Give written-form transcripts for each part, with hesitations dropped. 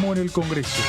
turismo en el Congreso.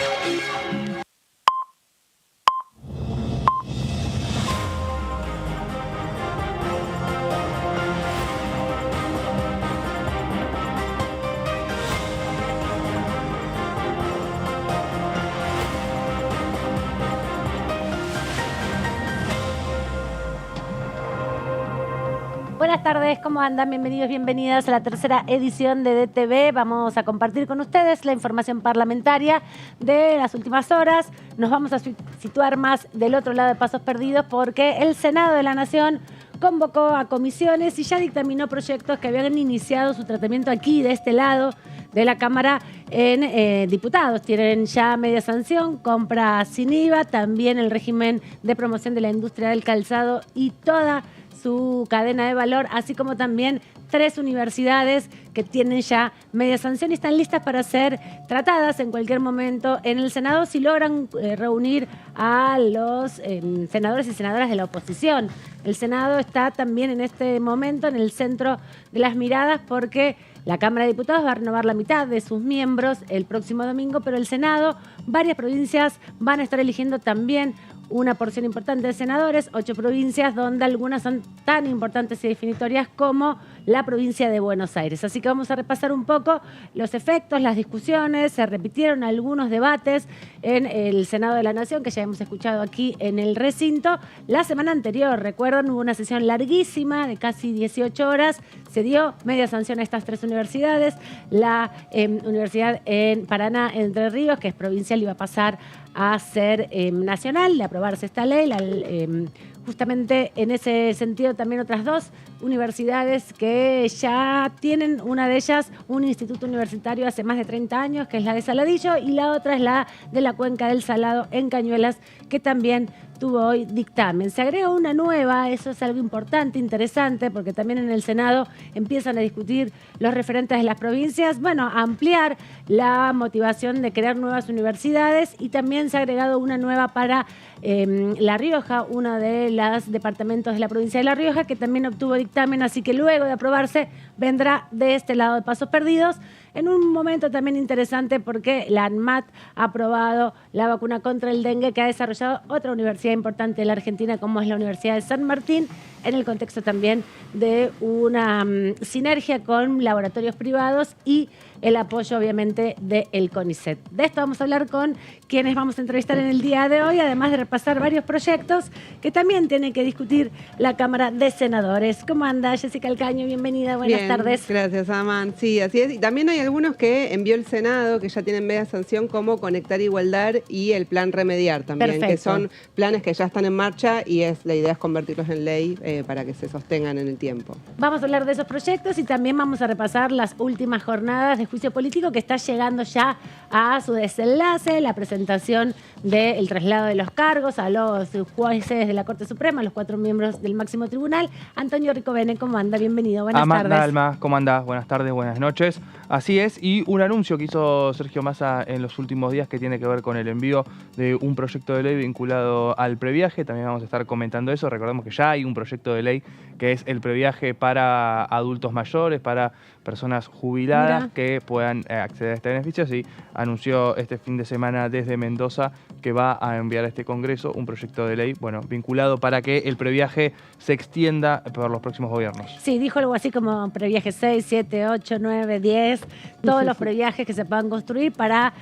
Buenas tardes, ¿cómo andan? Bienvenidos, bienvenidas a la tercera edición de DTV. Vamos a compartir con ustedes la información parlamentaria de las últimas horas. Nos vamos a situar más del otro lado de Pasos Perdidos porque el Senado de la Nación convocó a comisiones y ya dictaminó proyectos que habían iniciado su tratamiento aquí, de este lado de la Cámara, en diputados. Tienen ya media sanción, compra sin IVA, también el régimen de promoción de la industria del calzado y toda su cadena de valor, así como también 3 universidades que tienen ya media sanción y están listas para ser tratadas en cualquier momento en el Senado si logran reunir a los senadores y senadoras de la oposición. El Senado está también en este momento en el centro de las miradas porque la Cámara de Diputados va a renovar la mitad de sus miembros el próximo domingo, pero el Senado, varias provincias van a estar eligiendo también una porción importante de senadores, 8 provincias, donde algunas son tan importantes y definitorias como la provincia de Buenos Aires. Así que vamos a repasar un poco los efectos, las discusiones. Se repitieron algunos debates en el Senado de la Nación, que ya hemos escuchado aquí en el recinto. La semana anterior, recuerdan, hubo una sesión larguísima de casi 18 horas. Se dio media sanción a estas 3 universidades. La Universidad en Paraná, Entre Ríos, que es provincial, iba a pasar a ser nacional, de aprobarse esta ley. Justamente en ese sentido también otras 2 universidades que ya tienen, una de ellas un instituto universitario hace más de 30 años, que es la de Saladillo, y la otra es la de la Cuenca del Salado en Cañuelas, que también tuvo hoy dictamen. Se agrega una nueva, eso es algo importante, interesante, porque también en el Senado empiezan a discutir los referentes de las provincias, ampliar la motivación de crear nuevas universidades, y también se ha agregado una nueva para La Rioja, uno de los departamentos de la provincia de La Rioja, que también obtuvo dictamen, así que luego de aprobarse vendrá de este lado de Pasos Perdidos, en un momento también interesante porque la ANMAT ha aprobado la vacuna contra el dengue que ha desarrollado otra universidad importante de la Argentina, como es la Universidad de San Martín, en el contexto también de una sinergia con laboratorios privados y el apoyo, obviamente, del CONICET. De esto vamos a hablar con quienes vamos a entrevistar en el día de hoy, además de repasar varios proyectos que también tiene que discutir la Cámara de Senadores. ¿Cómo anda, Jessica Alcaño? Bienvenida, buenas tardes. Gracias, Aman. Sí, así es. Y también hay algunos que envió el Senado, que ya tienen media sanción, como Conectar Igualdad y el Plan Remediar también, Perfecto. Que son planes que ya están en marcha y la idea es convertirlos en ley para que se sostengan en el tiempo. Vamos a hablar de esos proyectos y también vamos a repasar las últimas jornadas de juicio político que está llegando ya a su desenlace, la presentación del traslado de los cargos a los jueces de la Corte Suprema, los 4 miembros del máximo tribunal. Antonio Ricovene, ¿cómo anda? Bienvenido, buenas tardes. Alma, ¿cómo andás? Buenas tardes, buenas noches. Así es, y un anuncio que hizo Sergio Massa en los últimos días que tiene que ver con el envío de un proyecto de ley vinculado al previaje. También vamos a estar comentando eso. Recordemos que ya hay un proyecto de ley que es el previaje para adultos mayores, para personas jubiladas que puedan acceder a este beneficio. Sí, anunció este fin de semana desde Mendoza que va a enviar a este Congreso un proyecto de ley, vinculado para que el previaje se extienda por los próximos gobiernos. Sí, dijo algo así como previaje 6, 7, 8, 9, 10, todos los previajes que se puedan construir para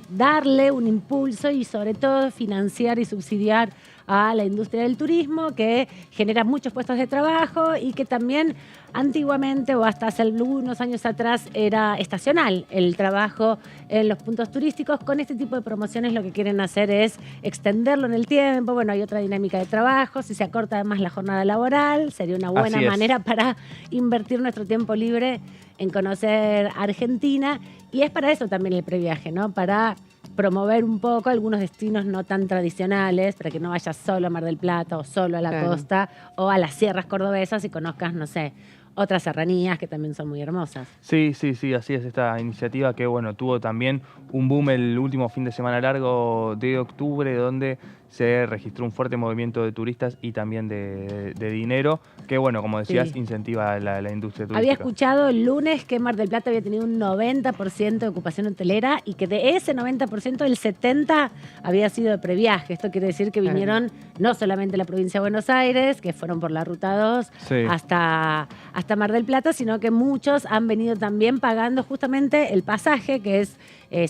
darle un impulso y sobre todo financiar y subsidiar a la industria del turismo, que genera muchos puestos de trabajo y que también antiguamente o hasta hace algunos años atrás era estacional el trabajo en los puntos turísticos. Con este tipo de promociones lo que quieren hacer es extenderlo en el tiempo. Hay otra dinámica de trabajo, si se acorta además la jornada laboral, sería una buena manera para invertir nuestro tiempo libre en conocer Argentina, y es para eso también el previaje, ¿no? Para promover un poco algunos destinos no tan tradicionales, para que no vayas solo a Mar del Plata o solo a la costa o a las sierras cordobesas y conozcas, no sé, otras serranías que también son muy hermosas. Sí, así es esta iniciativa que, bueno, tuvo también un boom el último fin de semana largo de octubre, donde se registró un fuerte movimiento de turistas y también de dinero, que, bueno, como decías, Sí. incentiva la industria turística. Había escuchado el lunes que Mar del Plata había tenido un 90% de ocupación hotelera y que de ese 90% el 70% había sido de previaje. Esto quiere decir que vinieron no solamente de la provincia de Buenos Aires, que fueron por la Ruta 2 Sí. hasta Mar del Plata, sino que muchos han venido también pagando justamente el pasaje, que es,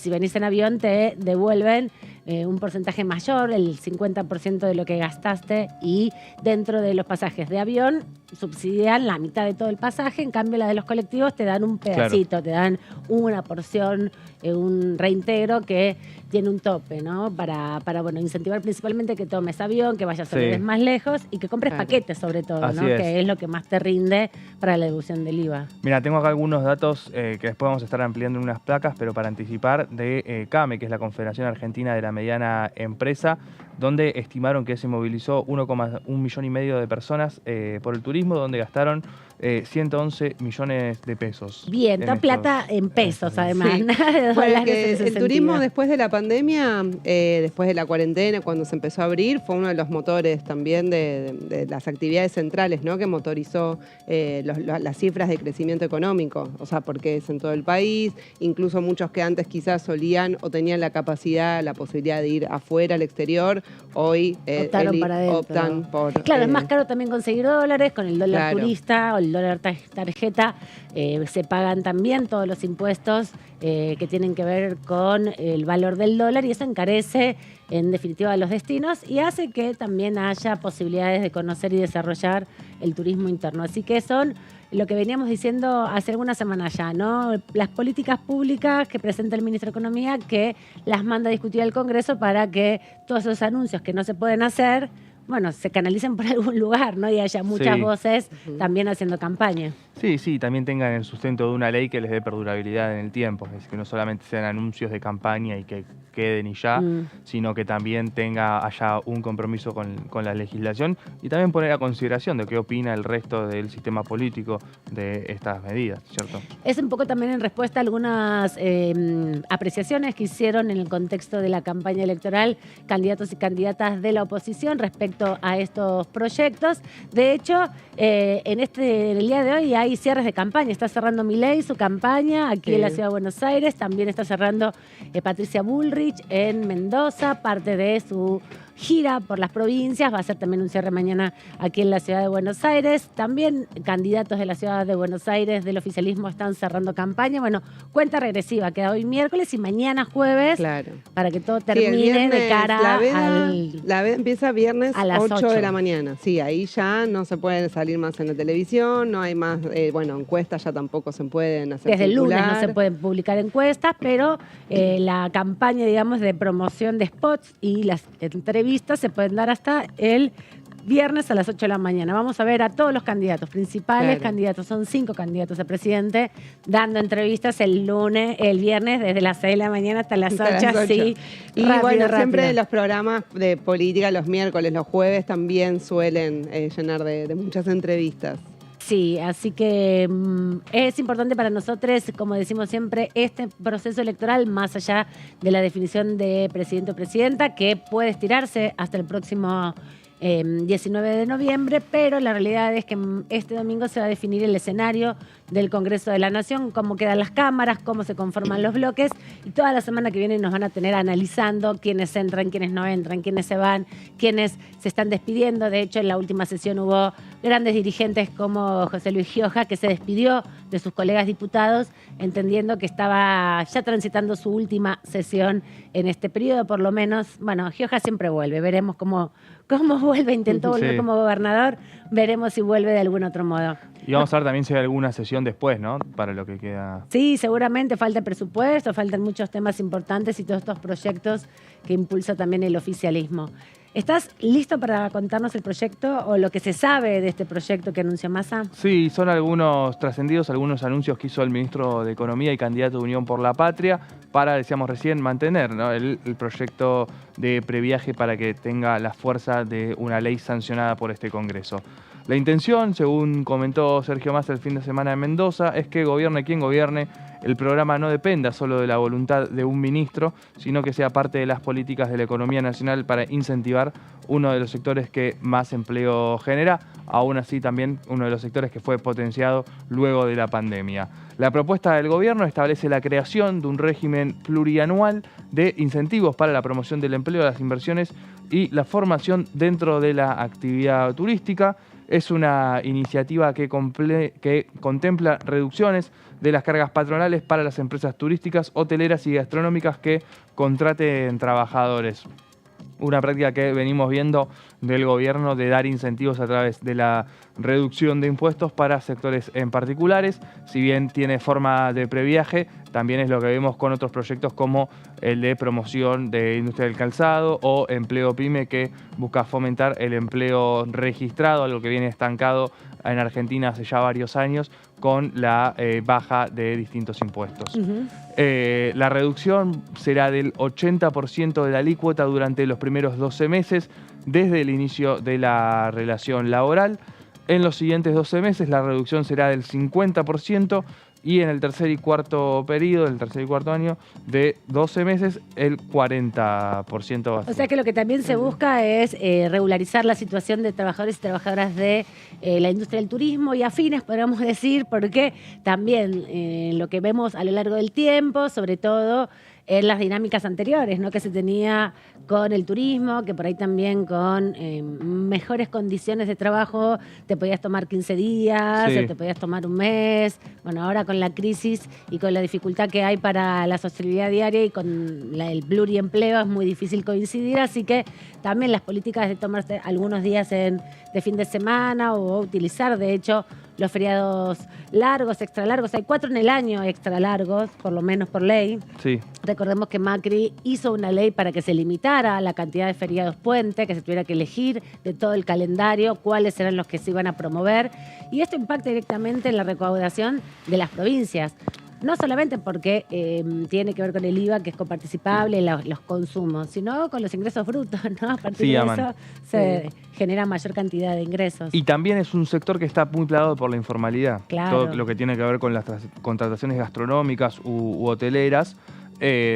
si venís en avión, te devuelven un porcentaje mayor, el 50% de lo que gastaste, y dentro de los pasajes de avión subsidian la mitad de todo el pasaje. En cambio, la de los colectivos te dan un pedacito, te dan una porción, un reintegro que tiene un tope, ¿no? Para bueno, incentivar principalmente que tomes avión, que vayas a lugares más lejos y que compres paquetes sobre todo, Así ¿no? es. Que es lo que más te rinde para la deducción del IVA. Mira, tengo acá algunos datos que después vamos a estar ampliando en unas placas, pero para anticipar, de CAME, que es la Confederación Argentina de la Mediana Empresa, donde estimaron que se movilizó 1,1 millón y medio de personas por el turismo, donde gastaron 111 millones de pesos. Bien, en toda estos- plata en pesos, además, Sí. nada de Bueno, dólares que en ese el turismo sentido. después de la pandemia, después de la cuarentena, cuando se empezó a abrir, fue uno de los motores también de las actividades centrales, ¿no? Que motorizó las cifras de crecimiento económico. O sea, porque es en todo el país, incluso muchos que antes quizás solían o tenían la capacidad, la posibilidad de ir afuera, al exterior, hoy Optaron para adentro. optan por... Claro, es más caro también conseguir dólares, con el dólar Claro. turista o el dólar tarjeta se pagan también todos los impuestos que tienen que ver con el valor del dólar, y eso encarece en definitiva los destinos y hace que también haya posibilidades de conocer y desarrollar el turismo interno. Así que son lo que veníamos diciendo hace algunas semanas ya, ¿no? Las políticas públicas que presenta el ministro de Economía, que las manda a discutir al Congreso para que todos esos anuncios que no se pueden hacer, bueno, se canalicen por algún lugar, ¿no? Y haya muchas Sí. voces también haciendo campaña. Sí, también tengan el sustento de una ley que les dé perdurabilidad en el tiempo, es decir, que no solamente sean anuncios de campaña y que queden y ya, sino que también haya un compromiso con la legislación y también poner a consideración de qué opina el resto del sistema político de estas medidas, ¿cierto? Es un poco también en respuesta a algunas apreciaciones que hicieron en el contexto de la campaña electoral candidatos y candidatas de la oposición respecto a estos proyectos. De hecho, en el día de hoy hay cierres de campaña. Está cerrando Milei su campaña aquí en la Ciudad de Buenos Aires. También está cerrando Patricia Bullrich en Mendoza, parte de su gira por las provincias. Va a ser también un cierre mañana aquí en la Ciudad de Buenos Aires. También candidatos de la Ciudad de Buenos Aires del oficialismo están cerrando campaña. Bueno, cuenta regresiva, queda hoy miércoles y mañana jueves, Claro. para que todo Sí, termine el viernes, de cara la veda empieza viernes a las 8 8 de la mañana. Sí, ahí ya no se pueden salir más en la televisión, no hay más, encuestas ya tampoco se pueden hacer Desde el lunes no circular. se pueden publicar encuestas, pero la campaña, digamos, de promoción de spots y las entrevistas se pueden dar hasta el viernes a las 8 de la mañana. Vamos a ver a todos los candidatos, principales Claro. candidatos, son 5 candidatos a presidente, dando entrevistas el viernes, desde las 6 de la mañana hasta las 8, Hasta las 8. así, Y rápido, bueno, rápido. siempre los programas de política los miércoles, los jueves también suelen llenar de muchas entrevistas. Sí, así que es importante para nosotros, como decimos siempre, este proceso electoral, más allá de la definición de presidente o presidenta, que puede estirarse hasta el próximo 19 de noviembre, pero la realidad es que este domingo se va a definir el escenario del Congreso de la Nación, cómo quedan las cámaras, cómo se conforman los bloques, y toda la semana que viene nos van a tener analizando quiénes entran, quiénes no entran, quiénes se van, quiénes se están despidiendo. De hecho, en la última sesión hubo grandes dirigentes como José Luis Gioja, que se despidió de sus colegas diputados, entendiendo que estaba ya transitando su última sesión en este periodo, por lo menos. Bueno, Gioja siempre vuelve, veremos cómo vuelve, intentó volver Sí. como gobernador, veremos si vuelve de algún otro modo. Y vamos a ver también si hay alguna sesión después, ¿no? Para lo que queda. Sí, seguramente falta presupuesto, faltan muchos temas importantes y todos estos proyectos que impulsa también el oficialismo. ¿Estás listo para contarnos el proyecto o lo que se sabe de este proyecto que anunció Massa? Sí, son algunos trascendidos, algunos anuncios que hizo el ministro de Economía y candidato de Unión por la Patria para, decíamos recién, mantener, ¿no?, el proyecto de previaje para que tenga la fuerza de una ley sancionada por este Congreso. La intención, según comentó Sergio Massa el fin de semana en Mendoza, es que gobierne quien gobierne, el programa no dependa solo de la voluntad de un ministro, sino que sea parte de las políticas de la economía nacional para incentivar uno de los sectores que más empleo genera, aún así también uno de los sectores que fue potenciado luego de la pandemia. La propuesta del gobierno establece la creación de un régimen plurianual de incentivos para la promoción del empleo, las inversiones y la formación dentro de la actividad turística. Es una iniciativa que contempla reducciones de las cargas patronales para las empresas turísticas, hoteleras y gastronómicas que contraten trabajadores. Una práctica que venimos viendo del gobierno de dar incentivos a través de la reducción de impuestos para sectores en particulares. Si bien tiene forma de previaje, también es lo que vemos con otros proyectos como el de promoción de industria del calzado o empleo pyme, que busca fomentar el empleo registrado, algo que viene estancado en Argentina hace ya varios años con la baja de distintos impuestos. La reducción será del 80% de la alícuota durante los primeros 12 meses desde el inicio de la relación laboral. En los siguientes 12 meses la reducción será del 50% y en el tercer y cuarto periodo, el tercer y cuarto año de 12 meses, el 40% va a ser. O sea que lo que también se busca es regularizar la situación de trabajadores y trabajadoras de la industria del turismo y afines, podríamos decir, porque también lo que vemos a lo largo del tiempo, sobre todo en las dinámicas anteriores, ¿no?, que se tenía con el turismo, que por ahí también con mejores condiciones de trabajo te podías tomar 15 días, Sí. o te podías tomar un mes. Bueno, ahora con la crisis y con la dificultad que hay para la sociabilidad diaria y con el pluriempleo es muy difícil coincidir, así que también las políticas de tomarse algunos días de fin de semana o utilizar, de hecho, los feriados largos, extra largos. Hay 4 en el año extra largos, por lo menos por ley. Sí. Recordemos que Macri hizo una ley para que se limitara la cantidad de feriados puente, que se tuviera que elegir de todo el calendario cuáles eran los que se iban a promover. Y esto impacta directamente en la recaudación de las provincias. No solamente porque tiene que ver con el IVA, que es coparticipable, los consumos, sino con los ingresos brutos, ¿no? A partir Sí, de Aman. eso se genera mayor cantidad de ingresos. Y también es un sector que está muy plagado por la informalidad. Claro. Todo lo que tiene que ver con las contrataciones gastronómicas u hoteleras,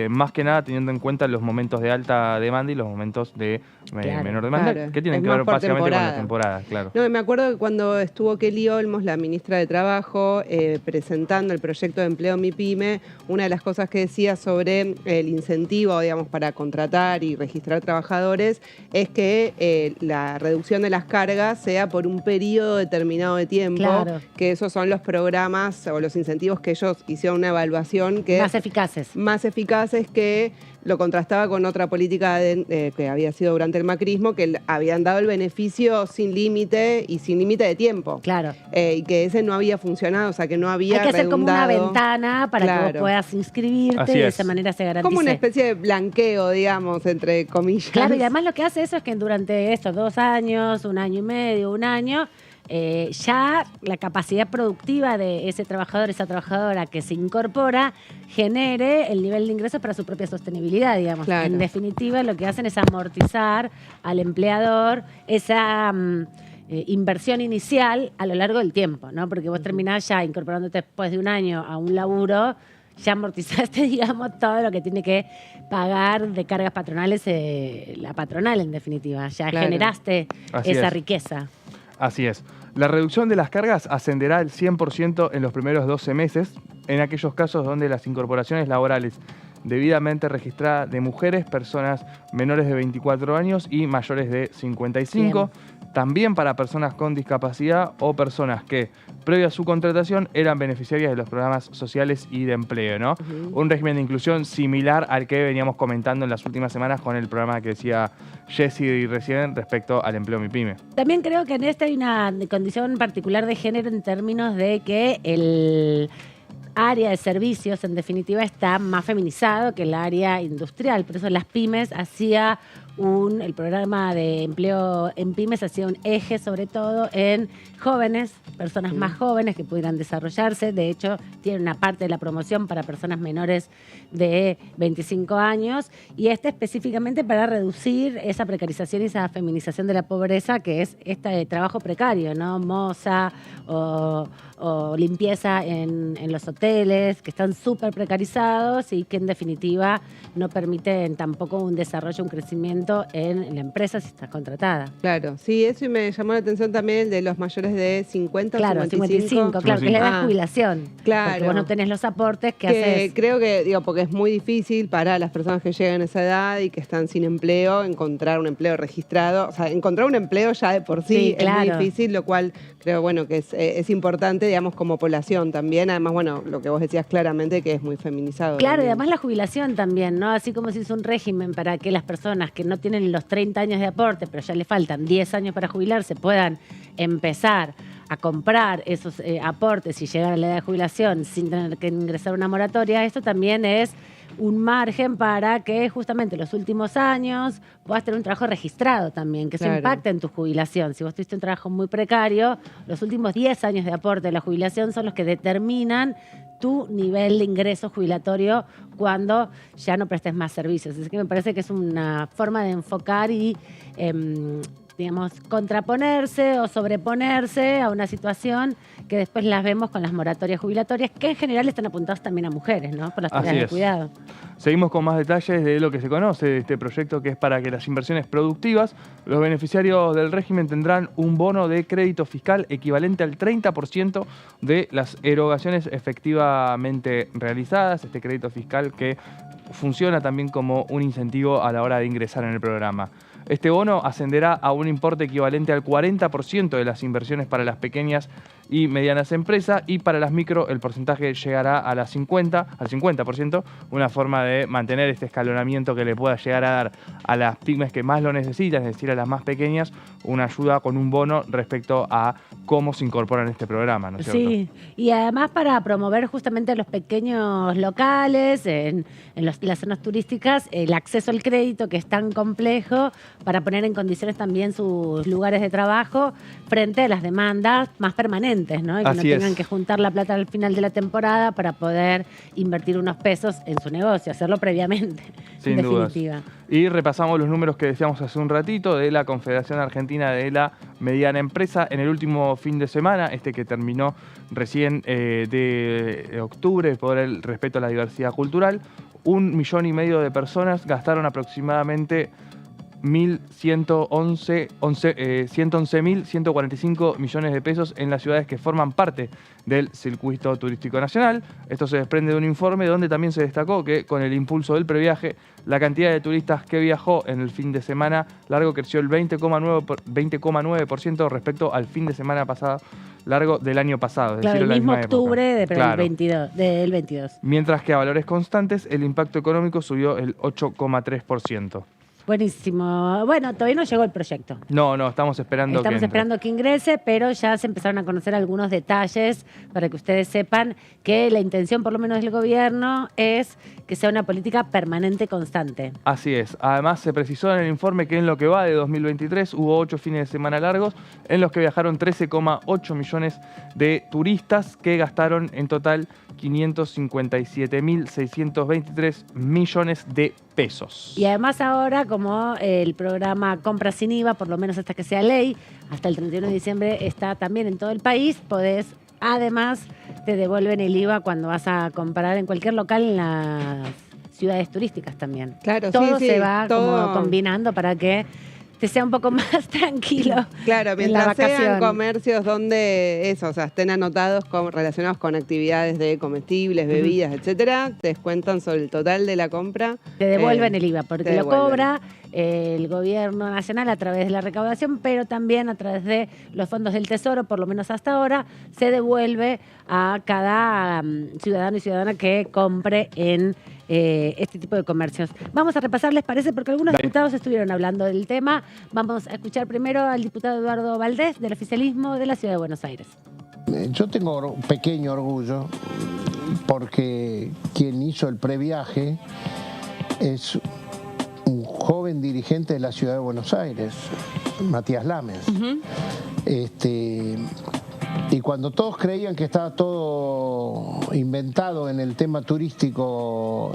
más que nada teniendo en cuenta los momentos de alta demanda y los momentos de Claro. menor demanda, Claro. que tienen Es que más ver por básicamente con temporada. las temporadas, claro. No, me acuerdo que cuando estuvo Kelly Olmos, la ministra de Trabajo, presentando el proyecto de empleo MIPYME, una de las cosas que decía sobre el incentivo, digamos, para contratar y registrar trabajadores es que la reducción de las cargas sea por un periodo determinado de tiempo, Claro. que esos son los programas o los incentivos que ellos hicieron una evaluación que Más eficaces. más eficaces, que lo contrastaba con otra política que había sido durante el macrismo, que habían dado el beneficio sin límite y sin límite de tiempo. Claro. Y que ese no había funcionado, o sea, que no había Hay que hacer como una redundado. ventana para que Claro. vos puedas inscribirte Así y de es. esa manera se garantice. Como una especie de blanqueo, digamos, entre comillas. Claro, y además lo que hace eso es que durante estos 2 años, 1 año y medio, 1 año, ya la capacidad productiva de ese trabajador, esa trabajadora que se incorpora, genere el nivel de ingresos para su propia sostenibilidad, digamos. Claro. En definitiva, lo que hacen es amortizar al empleador esa inversión inicial a lo largo del tiempo, ¿no? Porque vos terminás ya incorporándote después de 1 año a un laburo, ya amortizaste, digamos, todo lo que tiene que pagar de cargas patronales la patronal, en definitiva. Ya Claro. generaste Así esa es. riqueza. Así es. La reducción de las cargas ascenderá al 100% en los primeros 12 meses, en aquellos casos donde las incorporaciones laborales debidamente registradas de mujeres, personas menores de 24 años y mayores de 55, también para personas con discapacidad o personas que, previo a su contratación, eran beneficiarias de los programas sociales y de empleo, ¿no? Un régimen de inclusión similar al que veníamos comentando en las últimas semanas con el programa que decía Jessy recién respecto al empleo MIPYME. También creo que en esta hay una condición particular de género en términos de que el área de servicios, en definitiva, está más feminizado que el área industrial. Por eso las pymes hacía el programa de empleo en pymes hacía un eje sobre todo en jóvenes, personas más jóvenes que pudieran desarrollarse. De hecho, tiene una parte de la promoción para personas menores de 25 años y específicamente para reducir esa precarización y esa feminización de la pobreza que es este trabajo precario, ¿no? Moza o limpieza en los hoteles, que están súper precarizados y que en definitiva no permiten tampoco un desarrollo, un crecimiento en la empresa si estás contratada. Claro, sí, eso y me llamó la atención también el de los mayores de 50 claro, 55, claro, que es la edad de jubilación. Claro. Porque vos no tenés los aportes que haces. Creo que, porque es muy difícil para las personas que llegan a esa edad y que están sin empleo, encontrar un empleo registrado. O sea, encontrar un empleo ya de por sí es muy difícil, lo cual creo, que es importante, digamos, como población también. Además, lo que vos decías claramente que es muy feminizado. Claro, también. Y además la jubilación también, ¿no? Así como se hizo un régimen para que las personas que no tienen los 30 años de aporte, pero ya le faltan 10 años para jubilarse, puedan empezar a comprar esos aportes y llegar a la edad de jubilación sin tener que ingresar a una moratoria. Esto también es un margen para que justamente los últimos años puedas tener un trabajo registrado también, que eso impacta en tu jubilación. Si vos tuviste un trabajo muy precario, los últimos 10 años de aporte de la jubilación son los que determinan tu nivel de ingreso jubilatorio cuando ya no prestes más servicios. Así que me parece que es una forma de enfocar y digamos, contraponerse o sobreponerse a una situación que después las vemos con las moratorias jubilatorias, que en general están apuntadas también a mujeres, ¿no? Por las tareas de cuidado. Seguimos con más detalles de lo que se conoce de este proyecto, que es para que las inversiones productivas, los beneficiarios del régimen tendrán un bono de crédito fiscal equivalente al 30% de las erogaciones efectivamente realizadas. Este crédito fiscal que funciona también como un incentivo a la hora de ingresar en el programa. Este bono ascenderá a un importe equivalente al 40% de las inversiones para las pequeñas y medianas empresas, y para las micro el porcentaje llegará a al 50%, una forma de mantener este escalonamiento que le pueda llegar a dar a las pymes que más lo necesitan, es decir, a las más pequeñas, una ayuda con un bono respecto a cómo se incorporan a este programa, ¿no es cierto? Sí, y además para promover justamente a los pequeños locales, en las zonas turísticas, el acceso al crédito que es tan complejo, para poner en condiciones también sus lugares de trabajo frente a las demandas más permanentes, ¿no? Y que no tengan que juntar la plata al final de la temporada para poder invertir unos pesos en su negocio, hacerlo previamente, sin definitiva. Y repasamos los números que decíamos hace un ratito de la Confederación Argentina de la Mediana Empresa. En el último fin de semana, que terminó recién de octubre, por el respeto a la diversidad cultural, 1,5 millones de personas gastaron aproximadamente 111.145 millones de pesos en las ciudades que forman parte del circuito turístico nacional. Esto se desprende de un informe donde también se destacó que con el impulso del previaje, la cantidad de turistas que viajó en el fin de semana largo creció el 20,9% respecto al fin de semana pasado largo del año pasado. Claro, el mismo octubre del 22. Mientras que a valores constantes, el impacto económico subió el 8,3%. Buenísimo. Bueno, todavía no llegó el proyecto. No, estamos esperando que ingrese, pero ya se empezaron a conocer algunos detalles para que ustedes sepan que la intención, por lo menos del gobierno, es que sea una política permanente constante. Así es. Además, se precisó en el informe que en lo que va de 2023 hubo 8 fines de semana largos en los que viajaron 13,8 millones de turistas que gastaron en total 557.623 millones de pesos. Y además ahora, como el programa Compra Sin IVA, por lo menos hasta que sea ley, hasta el 31 de diciembre está también en todo el país, además te devuelven el IVA cuando vas a comprar en cualquier local en las ciudades turísticas también. Claro, todo se va como combinando para que te sea un poco más tranquilo. Claro, mientras sean comercios donde estén anotados relacionados con actividades de comestibles, bebidas, etcétera, te descuentan sobre el total de la compra. Te devuelven el IVA, porque lo cobra el gobierno nacional a través de la recaudación, pero también a través de los fondos del Tesoro, por lo menos hasta ahora, se devuelve a cada ciudadano y ciudadana que compre en este tipo de comercios. Vamos a repasar, ¿les parece? Porque algunos diputados estuvieron hablando del tema. Vamos a escuchar primero al diputado Eduardo Valdés, del oficialismo de la Ciudad de Buenos Aires. Yo tengo un pequeño orgullo porque quien hizo el previaje es un joven dirigente de la ciudad de Buenos Aires, Matías Lames. Y cuando todos creían que estaba todo inventado en el tema turístico,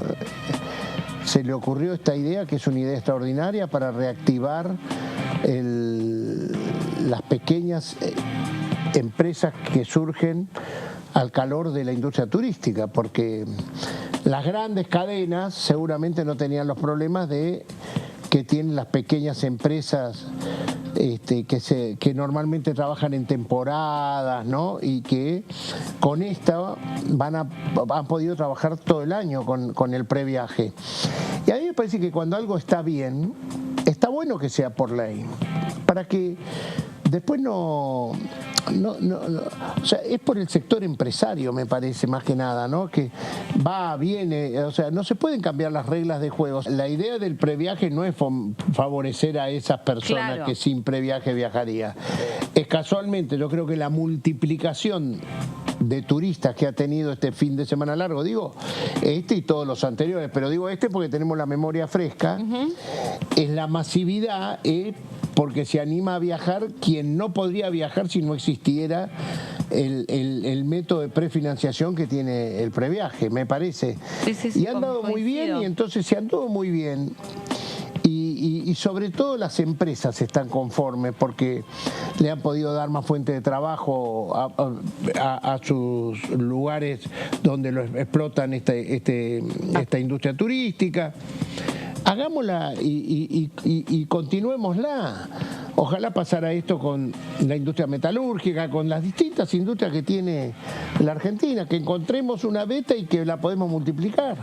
se le ocurrió esta idea, que es una idea extraordinaria para reactivar las pequeñas empresas que surgen al calor de la industria turística, porque las grandes cadenas seguramente no tenían los problemas que tienen las pequeñas empresas que normalmente trabajan en temporadas, ¿no? Y que con esta han podido trabajar todo el año con el previaje. Y a mí me parece que cuando algo está bien, está bueno que sea por ley, para que después no, o sea, es por el sector empresario, me parece, más que nada, ¿no? Que va, viene, o sea, no se pueden cambiar las reglas de juego. La idea del previaje no es favorecer a esas personas que sin previaje viajaría. Es casualmente, yo creo que la multiplicación de turistas que ha tenido este fin de semana largo, digo este y todos los anteriores, pero digo este porque tenemos la memoria fresca, es la masividad, porque se anima a viajar quien no podría viajar si no existiera el método de prefinanciación que tiene el previaje, me parece. Sí, y han dado muy bien, y entonces se han dado muy bien. Y sobre todo las empresas están conformes porque le han podido dar más fuente de trabajo a sus lugares donde lo explotan esta industria turística. Hagámosla y continuémosla. Ojalá pasara esto con la industria metalúrgica, con las distintas industrias que tiene la Argentina, que encontremos una beta y que la podemos multiplicar.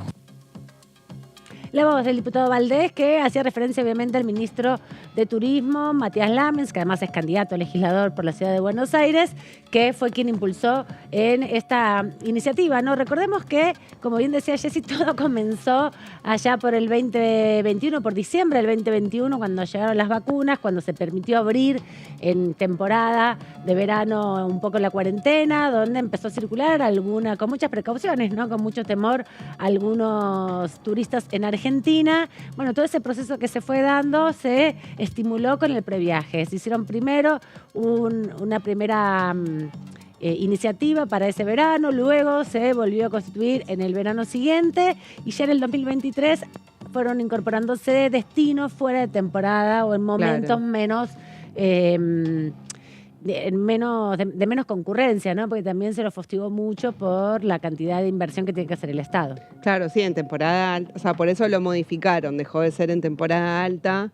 La voz del diputado Valdés, que hacía referencia obviamente al ministro de Turismo, Matías Lames, que además es candidato a legislador por la ciudad de Buenos Aires, que fue quien impulsó en esta iniciativa, ¿no? Recordemos que, como bien decía Jessy, todo comenzó allá por el 2021, por diciembre del 2021, cuando llegaron las vacunas, cuando se permitió abrir en temporada de verano un poco la cuarentena, donde empezó a circular con muchas precauciones, ¿no? Con mucho temor, algunos turistas en Argentina. Bueno, todo ese proceso que se fue dando se estimuló con el previaje. Se hicieron primero una primera iniciativa para ese verano, luego se volvió a constituir en el verano siguiente y ya en el 2023 fueron incorporándose destinos fuera de temporada o en momentos menos... de menos concurrencia, ¿no? Porque también se lo fustigó mucho por la cantidad de inversión que tiene que hacer el Estado. Claro, sí, en temporada alta, o sea, por eso lo modificaron, dejó de ser en temporada alta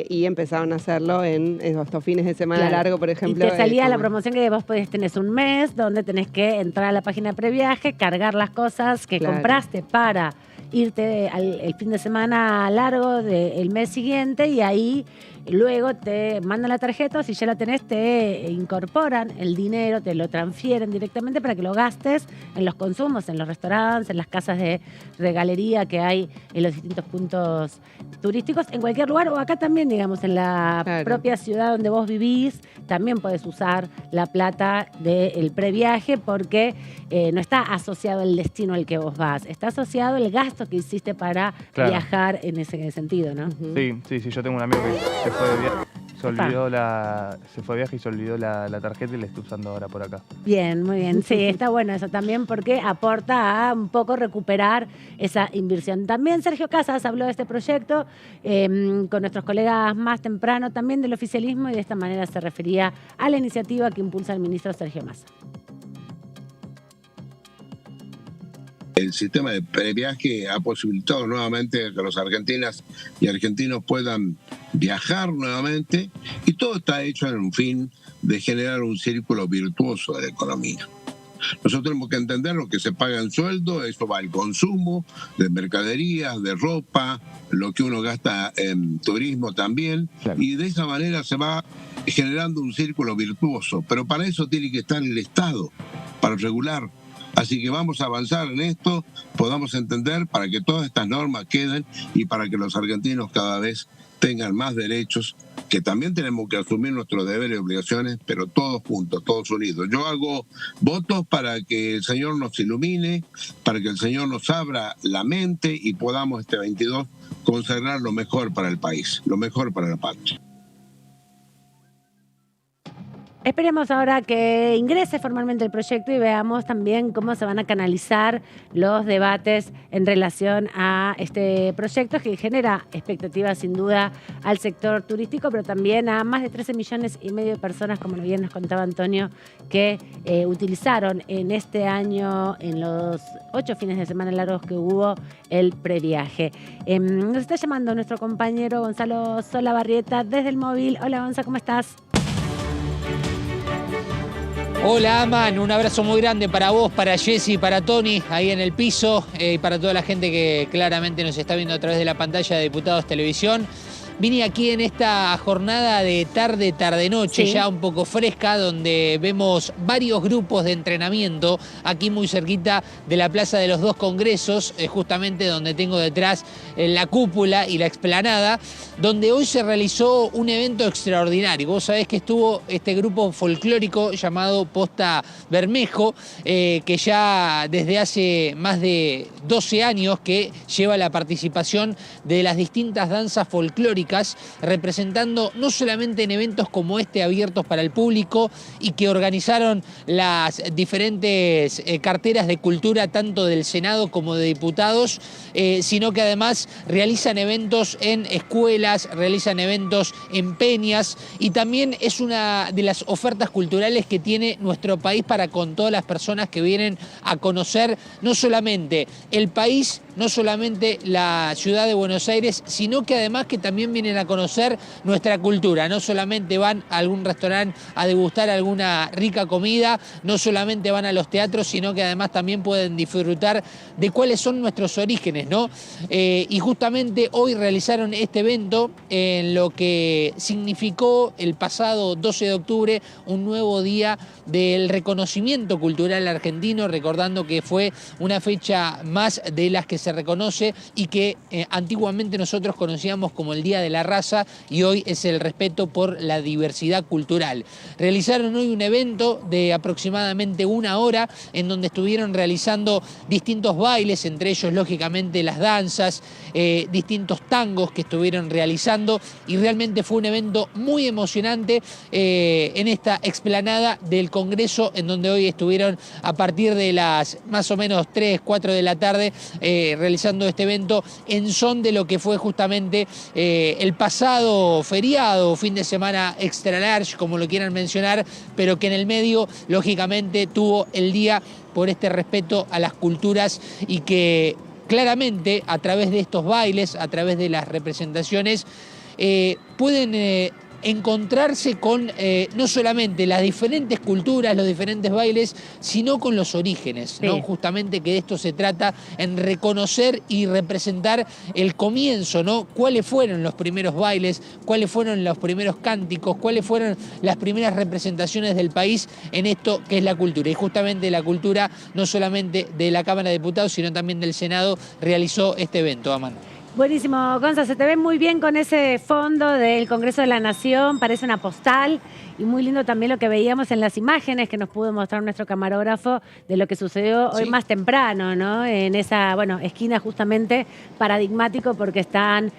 y empezaron a hacerlo en estos fines de semana largo, por ejemplo. Y te salía la promoción que vos tenés un mes donde tenés que entrar a la página de previaje, cargar las cosas que compraste para irte el fin de semana largo del mes siguiente y ahí luego te mandan la tarjeta, o si ya la tenés, te incorporan el dinero, te lo transfieren directamente para que lo gastes en los consumos, en los restaurantes, en las casas de regalería que hay en los distintos puntos turísticos, en cualquier lugar, o acá también, digamos, en la propia ciudad donde vos vivís, también podés usar la plata del previaje porque no está asociado el destino al que vos vas, está asociado el gasto que hiciste para viajar en ese sentido, ¿no? Sí, yo tengo un amigo que se fue de viaje. Se fue de viaje y se olvidó la tarjeta y la estoy usando ahora por acá. Bien, muy bien. Sí, está bueno eso también porque aporta a un poco recuperar esa inversión. También Sergio Casas habló de este proyecto con nuestros colegas más temprano también del oficialismo y de esta manera se refería a la iniciativa que impulsa el ministro Sergio Massa. El sistema de previaje ha posibilitado nuevamente que los argentinas y argentinos puedan viajar nuevamente y todo está hecho en un fin de generar un círculo virtuoso de la economía. Nosotros tenemos que entender lo que se paga en sueldo, eso va al consumo de mercaderías, de ropa, lo que uno gasta en turismo también, y de esa manera se va generando un círculo virtuoso, pero para eso tiene que estar el Estado, para regular Así que vamos a avanzar en esto, podamos entender para que todas estas normas queden y para que los argentinos cada vez tengan más derechos, que también tenemos que asumir nuestros deberes y obligaciones, pero todos juntos, todos unidos. Yo hago votos para que el Señor nos ilumine, para que el Señor nos abra la mente y podamos este 22 consagrar lo mejor para el país, lo mejor para la patria. Esperemos ahora que ingrese formalmente el proyecto y veamos también cómo se van a canalizar los debates en relación a este proyecto que genera expectativas sin duda al sector turístico, pero también a más de 13,5 millones de personas, como bien nos contaba Antonio, que utilizaron en este año, en los 8 fines de semana largos que hubo, el previaje. Nos está llamando nuestro compañero Gonzalo Solabarrieta desde el móvil. Hola Gonzalo, ¿cómo estás? Hola Aman, un abrazo muy grande para vos, para Jessy, para Tony, ahí en el piso, y para toda la gente que claramente nos está viendo a través de la pantalla de Diputados Televisión. Vine aquí en esta jornada de tarde-noche, sí, ya un poco fresca, donde vemos varios grupos de entrenamiento, aquí muy cerquita de la Plaza de los Dos Congresos, justamente donde tengo detrás la cúpula y la explanada, donde hoy se realizó un evento extraordinario. Vos sabés que estuvo este grupo folclórico llamado Posta Bermejo, que ya desde hace más de 12 años que lleva la participación de las distintas danzas folclóricas, representando no solamente en eventos como este abiertos para el público y que organizaron las diferentes carteras de cultura tanto del Senado como de diputados, sino que además realizan eventos en escuelas, realizan eventos en peñas y también es una de las ofertas culturales que tiene nuestro país para con todas las personas que vienen a conocer no solamente el país, no solamente la ciudad de Buenos Aires, sino que además que también vienen a conocer nuestra cultura. No solamente van a algún restaurante a degustar alguna rica comida, no solamente van a los teatros, sino que además también pueden disfrutar de cuáles son nuestros orígenes, ¿no? Y justamente hoy realizaron este evento en lo que significó el pasado 12 de octubre, un nuevo día del reconocimiento cultural argentino, recordando que fue una fecha más de las que se reconoce y que antiguamente nosotros conocíamos como el Día de la Raza y hoy es el respeto por la diversidad cultural. Realizaron hoy un evento de aproximadamente 1 hora en donde estuvieron realizando distintos bailes, entre ellos lógicamente las danzas, distintos tangos que estuvieron realizando y realmente fue un evento muy emocionante en esta explanada del Congreso en donde hoy estuvieron a partir de las más o menos 3, 4 de la tarde realizando este evento en son de lo que fue justamente el pasado feriado, fin de semana extra large, como lo quieran mencionar, pero que en el medio, lógicamente, tuvo el día por este respeto a las culturas y que claramente a través de estos bailes, a través de las representaciones, pueden encontrarse con no solamente las diferentes culturas, los diferentes bailes, sino con los orígenes, ¿no? Sí. Justamente que de esto se trata, en reconocer y representar el comienzo, ¿no? Cuáles fueron los primeros bailes, cuáles fueron los primeros cánticos, cuáles fueron las primeras representaciones del país en esto que es la cultura. Y justamente la cultura, no solamente de la Cámara de Diputados, sino también del Senado, realizó este evento, Aman. Buenísimo, Gonza, se te ve muy bien con ese fondo del Congreso de la Nación, parece una postal y muy lindo también lo que veíamos en las imágenes que nos pudo mostrar nuestro camarógrafo de lo que sucedió hoy más temprano, ¿no? En esa, esquina justamente paradigmático porque están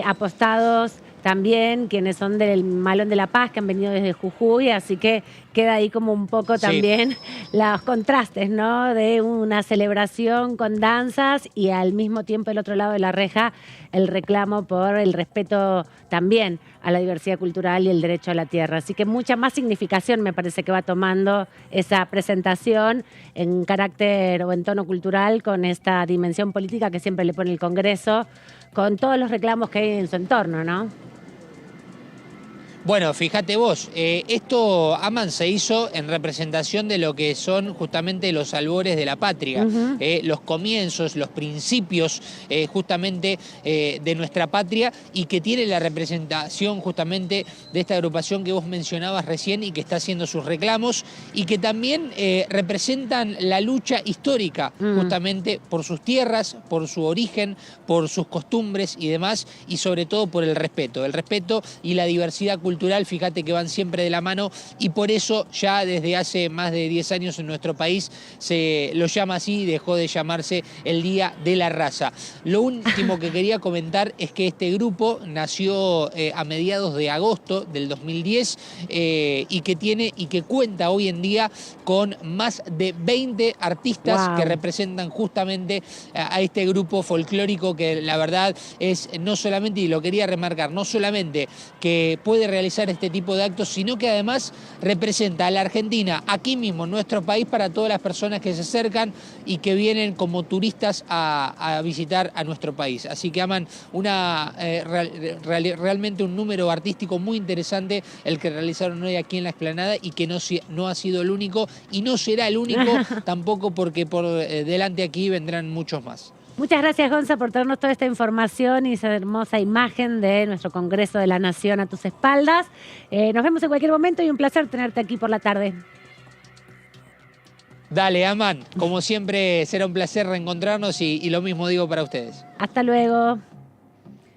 apostados también quienes son del Malón de la Paz, que han venido desde Jujuy, así que queda ahí como un poco también los contrastes, ¿no? De una celebración con danzas y al mismo tiempo del otro lado de la reja el reclamo por el respeto también a la diversidad cultural y el derecho a la tierra. Así que mucha más significación me parece que va tomando esa presentación en carácter o en tono cultural con esta dimensión política que siempre le pone el Congreso, con todos los reclamos que hay en su entorno, ¿no? Bueno, fíjate vos, esto, Aman, se hizo en representación de lo que son justamente los albores de la patria, los comienzos, los principios justamente de nuestra patria, y que tiene la representación justamente de esta agrupación que vos mencionabas recién y que está haciendo sus reclamos, y que también representan la lucha histórica justamente por sus tierras, por su origen, por sus costumbres y demás, y sobre todo por el respeto y la diversidad cultural, fíjate que van siempre de la mano, y por eso ya desde hace más de 10 años en nuestro país se lo llama así, dejó de llamarse el Día de la Raza. Lo último que quería comentar es que este grupo nació a mediados de agosto del 2010 y que cuenta hoy en día con más de 20 artistas que representan justamente a este grupo folclórico, que la verdad es no solamente, y lo quería remarcar, no solamente que puede realizar este tipo de actos, sino que además representa a la Argentina aquí mismo, en nuestro país, para todas las personas que se acercan y que vienen como turistas a visitar a nuestro país. Así que Aman, realmente un número artístico muy interesante el que realizaron hoy aquí en la Explanada, y que no ha sido el único y no será el único tampoco, porque por delante aquí vendrán muchos más. Muchas gracias, Gonza, por traernos toda esta información y esa hermosa imagen de nuestro Congreso de la Nación a tus espaldas. Nos vemos en cualquier momento y un placer tenerte aquí por la tarde. Dale, Aman, como siempre será un placer reencontrarnos, y lo mismo digo para ustedes. Hasta luego.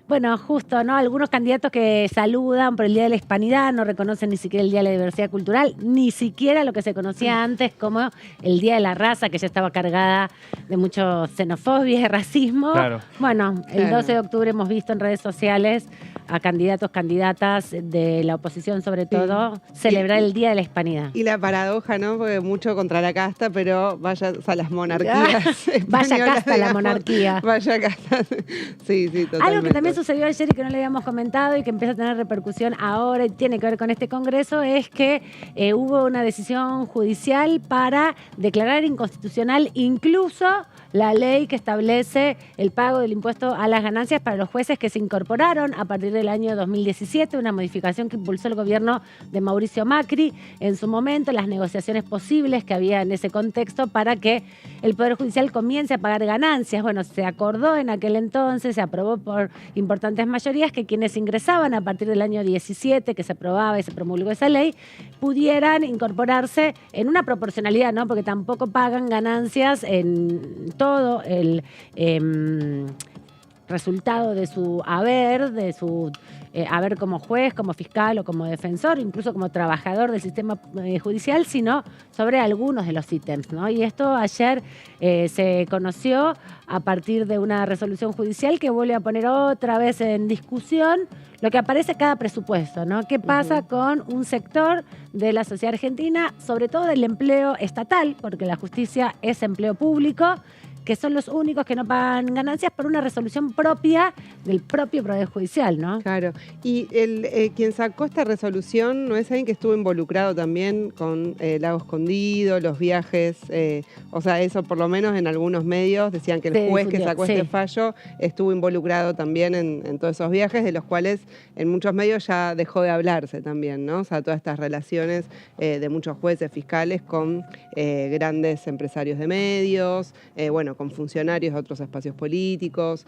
Bueno, justo, ¿no? Algunos candidatos que saludan por el Día de la Hispanidad no reconocen ni siquiera el Día de la Diversidad Cultural, ni siquiera lo que se conocía antes como el Día de la Raza, que ya estaba cargada de mucho xenofobia y racismo. Claro. Bueno, el 12 de octubre hemos visto en redes sociales a candidatos, candidatas de la oposición, sobre todo, celebrar el Día de la Hispanidad. Y la paradoja, ¿no? Porque mucho contra la casta, pero vaya a las monarquías. Vaya casta la monarquía. Vaya casta. Sí, totalmente. Algo que también sucedió ayer y que no le habíamos comentado y que empieza a tener repercusión ahora y tiene que ver con este Congreso es que hubo una decisión judicial para declarar inconstitucional incluso la ley que establece el pago del impuesto a las ganancias para los jueces que se incorporaron a partir del año 2017, una modificación que impulsó el gobierno de Mauricio Macri en su momento, las negociaciones posibles que había en ese contexto para que el Poder Judicial comience a pagar ganancias. Bueno, se acordó en aquel entonces, se aprobó por importantes mayorías que quienes ingresaban a partir del año 17, que se aprobaba y se promulgó esa ley, pudieran incorporarse en una proporcionalidad, ¿no? Porque tampoco pagan ganancias en todo el resultado de su haber, haber como juez, como fiscal o como defensor, incluso como trabajador del sistema judicial, sino sobre algunos de los ítems, ¿no? Y esto ayer se conoció a partir de una resolución judicial que vuelve a poner otra vez en discusión lo que aparece cada presupuesto, ¿no? ¿Qué pasa con un sector de la sociedad argentina, sobre todo del empleo estatal, porque la justicia es empleo público, que son los únicos que no pagan ganancias por una resolución propia del propio Poder Judicial, ¿no? Claro. Y quien sacó esta resolución no es alguien que estuvo involucrado también con Lago Escondido, los viajes, o sea, eso por lo menos en algunos medios decían que el juez que sacó este fallo estuvo involucrado también en todos esos viajes, de los cuales en muchos medios ya dejó de hablarse también, ¿no? O sea, todas estas relaciones de muchos jueces fiscales con grandes empresarios de medios, bueno, con funcionarios de otros espacios políticos,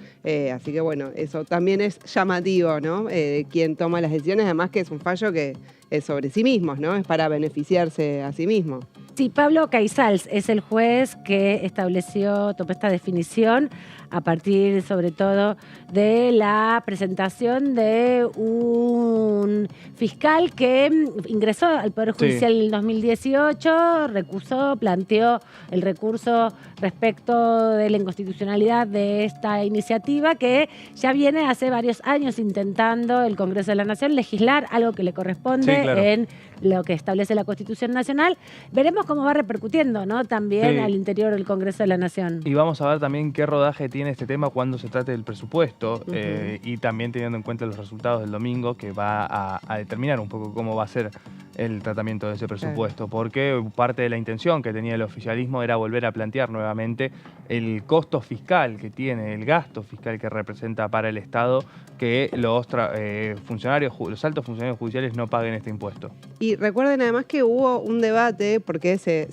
así que bueno, eso también es llamativo, ¿no? Quien toma las decisiones, además que es un fallo que es sobre sí mismos, ¿no? Es para beneficiarse a sí mismo. Sí, Pablo Caizals es el juez que estableció toda esta definición a partir, sobre todo, de la presentación de un fiscal que ingresó al Poder Judicial en el 2018, recusó, planteó el recurso respecto de la inconstitucionalidad de esta iniciativa que ya viene hace varios años intentando el Congreso de la Nación legislar algo que le corresponde en lo que establece la Constitución Nacional. Veremos cómo va repercutiendo, ¿no? También al interior del Congreso de la Nación. Y vamos a ver también qué rodaje tiene este tema cuando se trate del presupuesto y también teniendo en cuenta los resultados del domingo, que va a determinar un poco cómo va a ser el tratamiento de ese presupuesto, porque parte de la intención que tenía el oficialismo era volver a plantear nuevamente el costo fiscal que tiene, el gasto fiscal que representa para el Estado que los funcionarios, los altos funcionarios judiciales no paguen este impuesto. Y recuerden además que hubo un debate porque se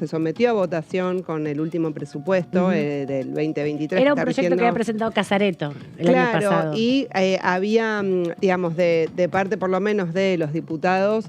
sometió a votación con el último presupuesto del 2023. Era un proyecto que había presentado Casareto el año pasado. Y había, digamos, de parte por lo menos de los diputados,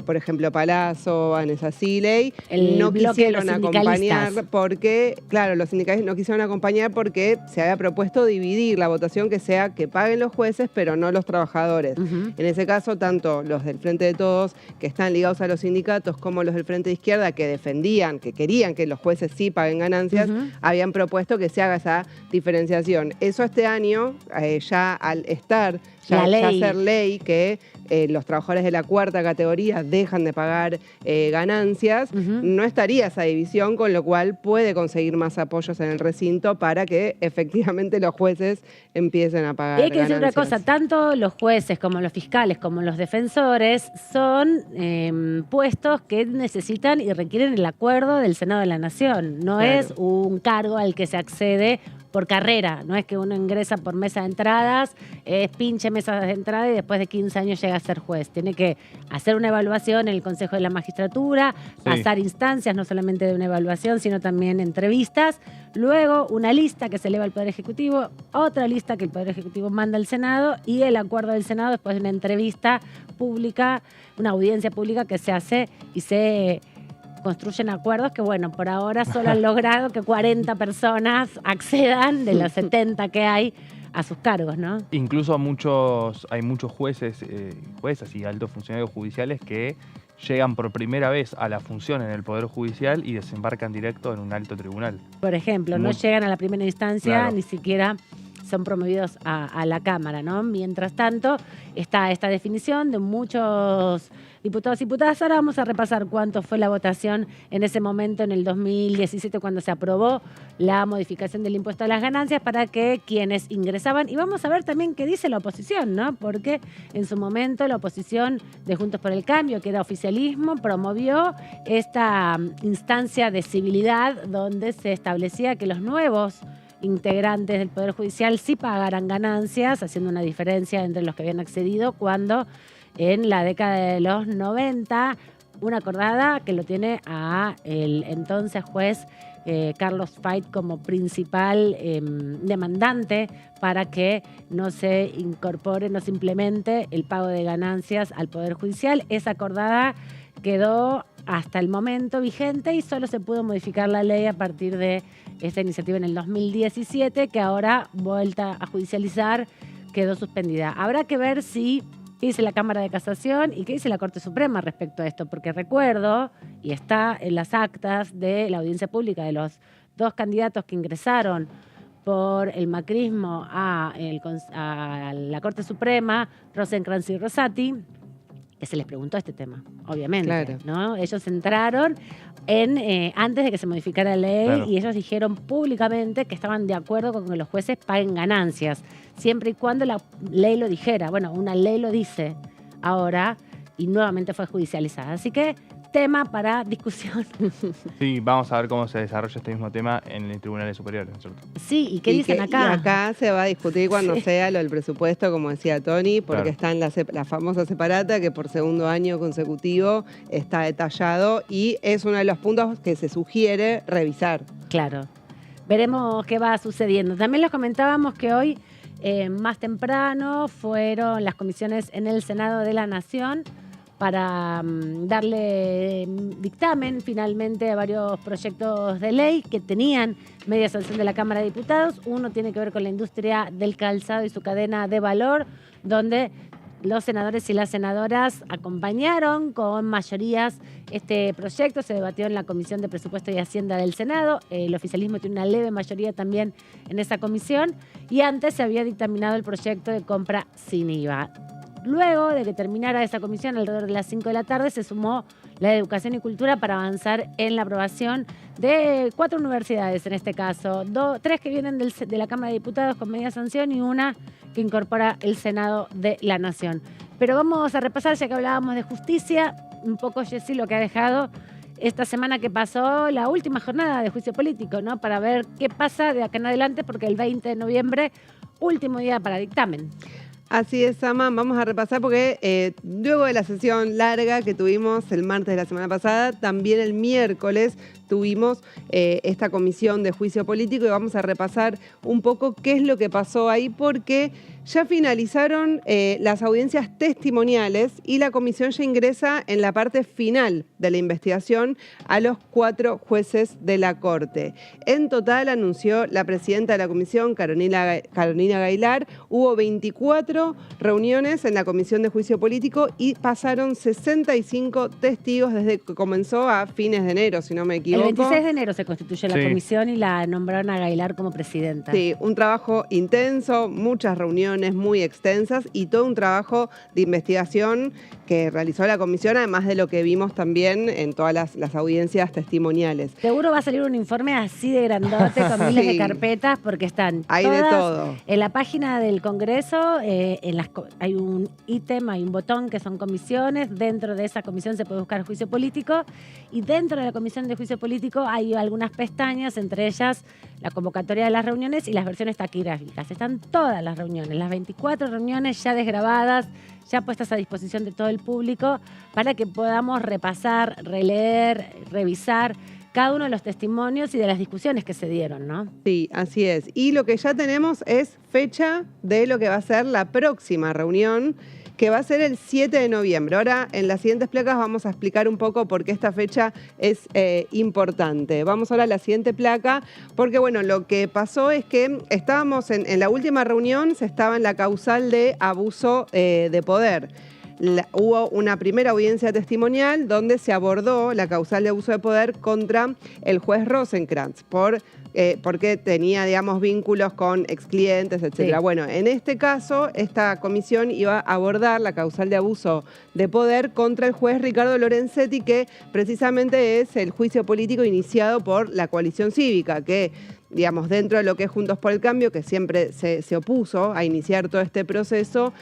por ejemplo, Palazzo, Vanessa Siley, no quisieron acompañar porque, claro, los sindicalistas no quisieron acompañar porque se había propuesto dividir la votación, que paguen los jueces, pero no los trabajadores. En ese caso, tanto los del Frente de Todos, que están ligados a los sindicatos, como los del Frente de Izquierda, que defendían, que querían que los jueces sí paguen ganancias, habían propuesto que se haga esa diferenciación. Eso este año, ya al estar, ya ser ley, que los trabajadores de la cuarta categoría dejan de pagar ganancias, no estaría esa división, con lo cual puede conseguir más apoyos en el recinto para que efectivamente los jueces empiecen a pagar. Y hay que decir ganancias. otra cosa, tanto los jueces como los fiscales como los defensores son puestos que necesitan y requieren el acuerdo del Senado de la Nación. No es un cargo al que se accede por carrera, no es que uno ingresa por mesa de entradas, pinche mesa de entrada y después de 15 años llega a ser juez. Tiene que hacer una evaluación en el Consejo de la Magistratura, pasar instancias, no solamente de una evaluación, sino también entrevistas, luego una lista que se eleva al Poder Ejecutivo, otra lista que el Poder Ejecutivo manda al Senado y el acuerdo del Senado después de una entrevista pública, una audiencia pública que se hace y se construyen acuerdos que, bueno, por ahora solo han logrado que 40 personas accedan de los 70 que hay a sus cargos, ¿no? Incluso hay muchos jueces, juezas y altos funcionarios judiciales que llegan por primera vez a la función en el Poder Judicial y desembarcan directo en un alto tribunal. Por ejemplo, no llegan a la primera instancia, ni siquiera son promovidos a la Cámara, ¿no? Mientras tanto, está esta definición de muchos diputados y diputadas. Ahora vamos a repasar cuánto fue la votación en ese momento, en el 2017, cuando se aprobó la modificación del impuesto a las ganancias para que quienes ingresaban, y vamos a ver también qué dice la oposición, ¿no? Porque en su momento la oposición de Juntos por el Cambio, que era oficialismo, promovió esta instancia de civilidad donde se establecía que los nuevos integrantes del Poder Judicial sí pagaran ganancias, haciendo una diferencia entre los que habían accedido cuando en la década de los 90, una acordada que lo tiene a el entonces juez Carlos Fait como principal demandante para que no se incorpore, no se implemente el pago de ganancias al Poder Judicial. Esa acordada quedó hasta el momento vigente y solo se pudo modificar la ley a partir de esta iniciativa en el 2017, que ahora, vuelta a judicializar, quedó suspendida. Habrá que ver qué dice la Cámara de Casación y qué dice la Corte Suprema respecto a esto, porque recuerdo, y está en las actas de la audiencia pública de los dos candidatos que ingresaron por el macrismo a la Corte Suprema, Rosenkrantz y Rosati, que se les preguntó este tema, obviamente, ¿no? Ellos entraron antes de que se modificara la ley y ellos dijeron públicamente que estaban de acuerdo con que los jueces paguen ganancias, siempre y cuando la ley lo dijera. Bueno, una ley lo dice ahora y nuevamente fue judicializada. Así que tema para discusión. Sí, vamos a ver cómo se desarrolla este mismo tema en los tribunales superiores, ¿no es cierto? Sí, ¿y qué dicen acá? Y acá se va a discutir cuando sea lo del presupuesto, como decía Tony, porque está en la famosa separata que por segundo año consecutivo está detallado y es uno de los puntos que se sugiere revisar. Claro. Veremos qué va sucediendo. También les comentábamos que hoy, más temprano, fueron las comisiones en el Senado de la Nación para darle dictamen finalmente a varios proyectos de ley que tenían media sanción de la Cámara de Diputados. Uno tiene que ver con la industria del calzado y su cadena de valor, donde los senadores y las senadoras acompañaron con mayorías este proyecto. Se debatió en la Comisión de Presupuesto y Hacienda del Senado. El oficialismo tiene una leve mayoría también en esa comisión. Y antes se había dictaminado el proyecto de compra sin IVA. Luego de que terminara esa comisión, alrededor de las 5 de la tarde, se sumó la de Educación y Cultura para avanzar en la aprobación de 4 universidades, en este caso. 3 que vienen de la Cámara de Diputados con media sanción y una que incorpora el Senado de la Nación. Pero vamos a repasar, ya que hablábamos de justicia, un poco, Jessy, lo que ha dejado esta semana que pasó la última jornada de juicio político, ¿no? Para ver qué pasa de acá en adelante, porque el 20 de noviembre, último día para dictamen. Así es, Sama. Vamos a repasar porque luego de la sesión larga que tuvimos el martes de la semana pasada, también el miércoles tuvimos esta comisión de juicio político y vamos a repasar un poco qué es lo que pasó ahí porque ya finalizaron las audiencias testimoniales y la comisión ya ingresa en la parte final de la investigación a los 4 jueces de la Corte. En total, anunció la presidenta de la comisión, Carolina Gaylar, hubo 24 reuniones en la comisión de juicio político y pasaron 65 testigos desde que comenzó a fines de enero, si no me equivoco. El 26 de enero se constituyó la comisión y la nombraron a Gaylar como presidenta. Sí, un trabajo intenso, muchas reuniones muy extensas y todo un trabajo de investigación que realizó la comisión, además de lo que vimos también en todas las audiencias testimoniales. Seguro va a salir un informe así de grandote con miles de carpetas porque están hay todas de todo. En la página del Congreso hay un ítem, hay un botón que son comisiones. Dentro de esa comisión se puede buscar juicio político y dentro de la comisión de juicio político hay algunas pestañas, entre ellas la convocatoria de las reuniones y las versiones taquigráficas. Están todas las reuniones, las 24 reuniones ya desgrabadas, ya puestas a disposición de todo el público para que podamos repasar, releer, revisar cada uno de los testimonios y de las discusiones que se dieron, ¿no? Sí, así es. Y lo que ya tenemos es fecha de lo que va a ser la próxima reunión, que va a ser el 7 de noviembre. Ahora, en las siguientes placas vamos a explicar un poco por qué esta fecha es importante. Vamos ahora a la siguiente placa, porque bueno, lo que pasó es que estábamos en la última reunión, se estaba en la causal de abuso de poder. Hubo una primera audiencia testimonial donde se abordó la causal de abuso de poder contra el juez Rosenkrantz porque tenía, digamos, vínculos con exclientes, etcétera. Sí. Bueno, en este caso, esta comisión iba a abordar la causal de abuso de poder contra el juez Ricardo Lorenzetti, que precisamente es el juicio político iniciado por la coalición cívica, que digamos, dentro de lo que es Juntos por el Cambio, que siempre se opuso a iniciar todo este proceso,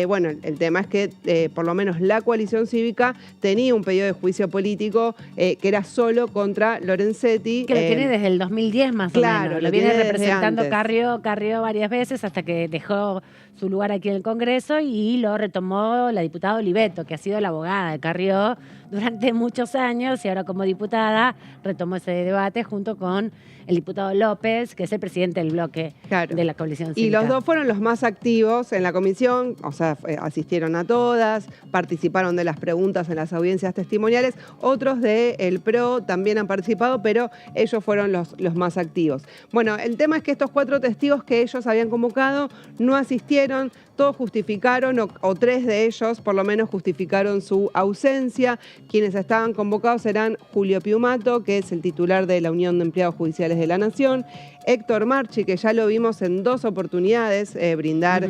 bueno, el tema es que por lo menos la coalición cívica tenía un pedido de juicio político que era solo contra Lorenzetti. Que lo tiene desde el 2010 más o menos. Lo viene representando Carrió varias veces hasta que dejó su lugar aquí en el Congreso y lo retomó la diputada Oliveto, que ha sido la abogada de Carrió durante muchos años y ahora como diputada retomó ese debate junto con el diputado López, que es el presidente del bloque de la coalición cívica. Y los dos fueron los más activos en la comisión, o sea, asistieron a todas, participaron de las preguntas en las audiencias testimoniales. Otros del PRO también han participado, pero ellos fueron los más activos. Bueno, el tema es que estos 4 testigos que ellos habían convocado no asistieron, todos justificaron, o 3 de ellos por lo menos justificaron su ausencia. Quienes estaban convocados eran Julio Piumato, que es el titular de la Unión de Empleados Judiciales de la Nación, Héctor Marchi, que ya lo vimos en 2 oportunidades brindar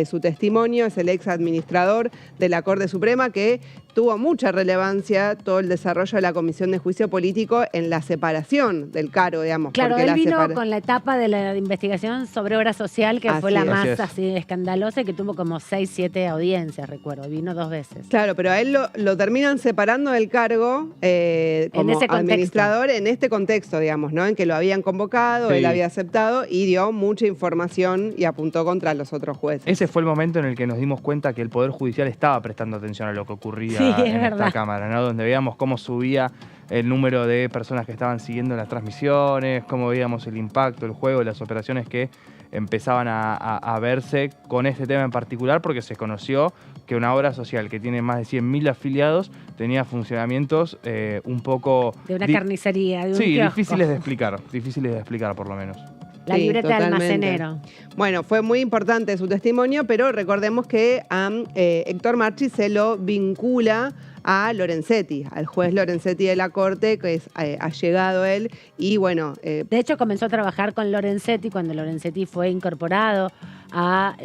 su testimonio, es el ex administrador de la Corte Suprema, que tuvo mucha relevancia todo el desarrollo de la Comisión de Juicio Político en la separación del cargo, digamos. Claro, él vino con la etapa de la investigación sobre obra social, que fue la más así escandalosa y que tuvo como 6, 7 audiencias, recuerdo. Vino 2 veces. Claro, pero a él lo terminan separando del cargo como administrador en este contexto, digamos, ¿no? En que lo habían convocado, él había aceptado y dio mucha información y apuntó contra los otros jueces. Ese fue el momento en el que nos dimos cuenta que el Poder Judicial estaba prestando atención a lo que ocurría en esta Cámara, ¿no? Donde veíamos cómo subía el número de personas que estaban siguiendo las transmisiones, cómo veíamos el impacto, el juego, las operaciones que empezaban a verse con este tema en particular, porque se conoció que una obra social que tiene más de 100.000 afiliados tenía funcionamientos un poco... De una carnicería, de un kiosco. difíciles de explicar por lo menos. La libreta de almacenero. Bueno, fue muy importante su testimonio, pero recordemos que a Héctor Marchi se lo vincula a Lorenzetti, al juez Lorenzetti de la Corte, que es allegado él, y bueno... De hecho, comenzó a trabajar con Lorenzetti cuando Lorenzetti fue incorporado a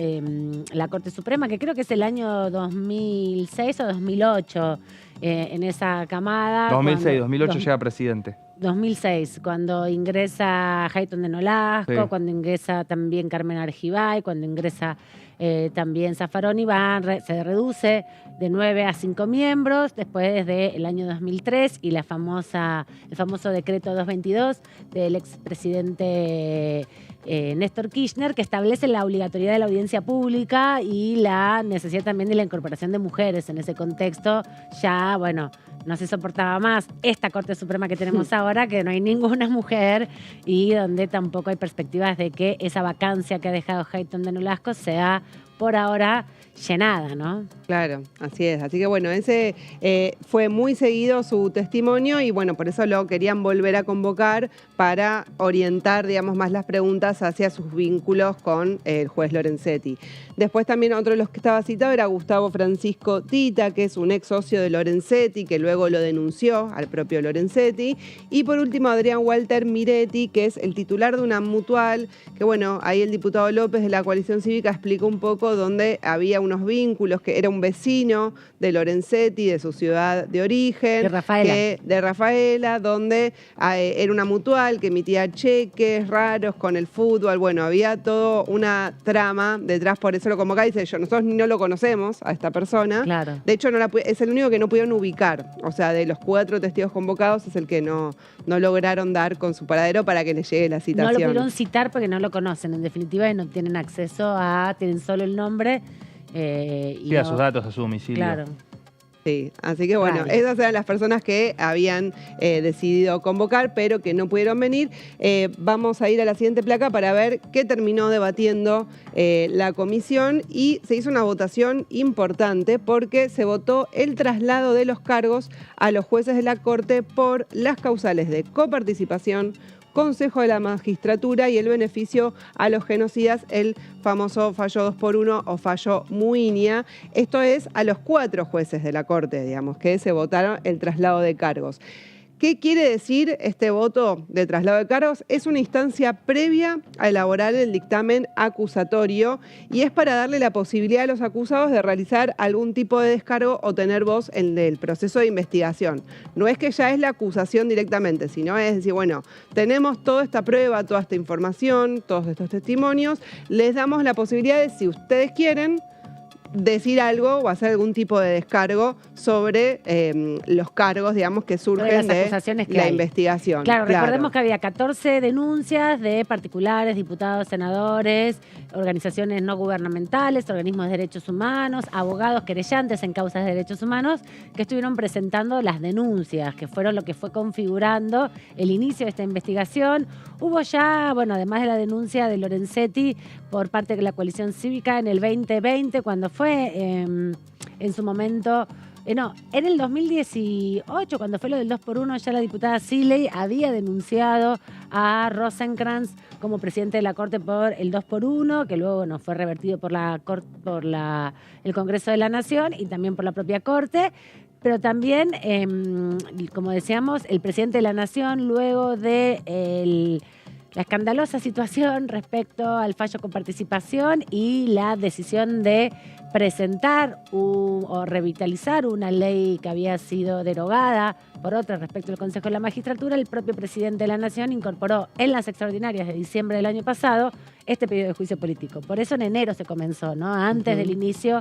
la Corte Suprema, que creo que es el año 2006 o 2008, en esa camada. 2006, 2008 llega presidente. 2006, cuando ingresa Hayton de Nolasco, sí, cuando ingresa también Carmen Argibay, cuando ingresa también Zaffaroni se reduce de 9 a 5 miembros después del año 2003 y el famoso decreto 222 del expresidente Néstor Kirchner, que establece la obligatoriedad de la audiencia pública y la necesidad también de la incorporación de mujeres. En ese contexto ya, bueno, no se soportaba más esta Corte Suprema que tenemos ahora, que no hay ninguna mujer y donde tampoco hay perspectivas de que esa vacancia que ha dejado Hayton de Nolasco sea por ahora llenada, ¿no? Claro, así es. Así que bueno, ese fue muy seguido su testimonio y bueno, por eso lo querían volver a convocar para orientar, digamos, más las preguntas hacia sus vínculos con el juez Lorenzetti. Después también otro de los que estaba citado era Gustavo Francisco Tita, que es un ex socio de Lorenzetti, que luego lo denunció al propio Lorenzetti. Y por último, Adrián Walter Miretti, que es el titular de una mutual, que bueno, ahí el diputado López de la Coalición Cívica explicó un poco donde había unos vínculos, que era un vecino de Lorenzetti, de su ciudad de origen. De Rafaela, donde era una mutual que emitía cheques raros con el fútbol. Bueno, había toda una trama detrás, por eso lo convocaba y dice, nosotros no lo conocemos a esta persona. Claro. De hecho, es el único que no pudieron ubicar. O sea, de los 4 testigos convocados es el que no lograron dar con su paradero para que les llegue la citación. No lo pudieron citar porque no lo conocen, en definitiva, y no tienen acceso tienen solo el nombre. Y a sus datos, a su domicilio. Claro. Sí, así que bueno, esas eran las personas que habían decidido convocar, pero que no pudieron venir. Vamos a ir a la siguiente placa para ver qué terminó debatiendo la comisión y se hizo una votación importante porque se votó el traslado de los cargos a los jueces de la Corte por las causales de coparticipación, Consejo de la Magistratura y el beneficio a los genocidas, el famoso fallo 2x1 o fallo Muiña. Esto es a los 4 jueces de la Corte, digamos, que se votaron el traslado de cargos. ¿Qué quiere decir este voto de traslado de cargos? Es una instancia previa a elaborar el dictamen acusatorio y es para darle la posibilidad a los acusados de realizar algún tipo de descargo o tener voz en el proceso de investigación. No es que ya es la acusación directamente, sino es decir, bueno, tenemos toda esta prueba, toda esta información, todos estos testimonios, les damos la posibilidad de, si ustedes quieren, decir algo o hacer algún tipo de descargo sobre los cargos, digamos, que surgen de la investigación. Claro, recordemos que había 14 denuncias de particulares, diputados, senadores, organizaciones no gubernamentales, organismos de derechos humanos, abogados querellantes en causas de derechos humanos que estuvieron presentando las denuncias, que fueron lo que fue configurando el inicio de esta investigación. Hubo ya, bueno, además de la denuncia de Lorenzetti por parte de la Coalición Cívica en el 2020, cuando fue en su momento, en el 2018, cuando fue lo del 2x1, ya la diputada Siley había denunciado a Rosenkrantz como presidente de la Corte por el 2x1, que luego fue revertido por el Congreso de la Nación y también por la propia Corte. Pero también, como decíamos, el presidente de la Nación, luego de la escandalosa situación respecto al fallo con participación y la decisión de presentar o revitalizar una ley que había sido derogada por otra respecto al Consejo de la Magistratura, el propio presidente de la Nación incorporó en las extraordinarias de diciembre del año pasado este pedido de juicio político. Por eso en enero se comenzó, ¿no? Antes del inicio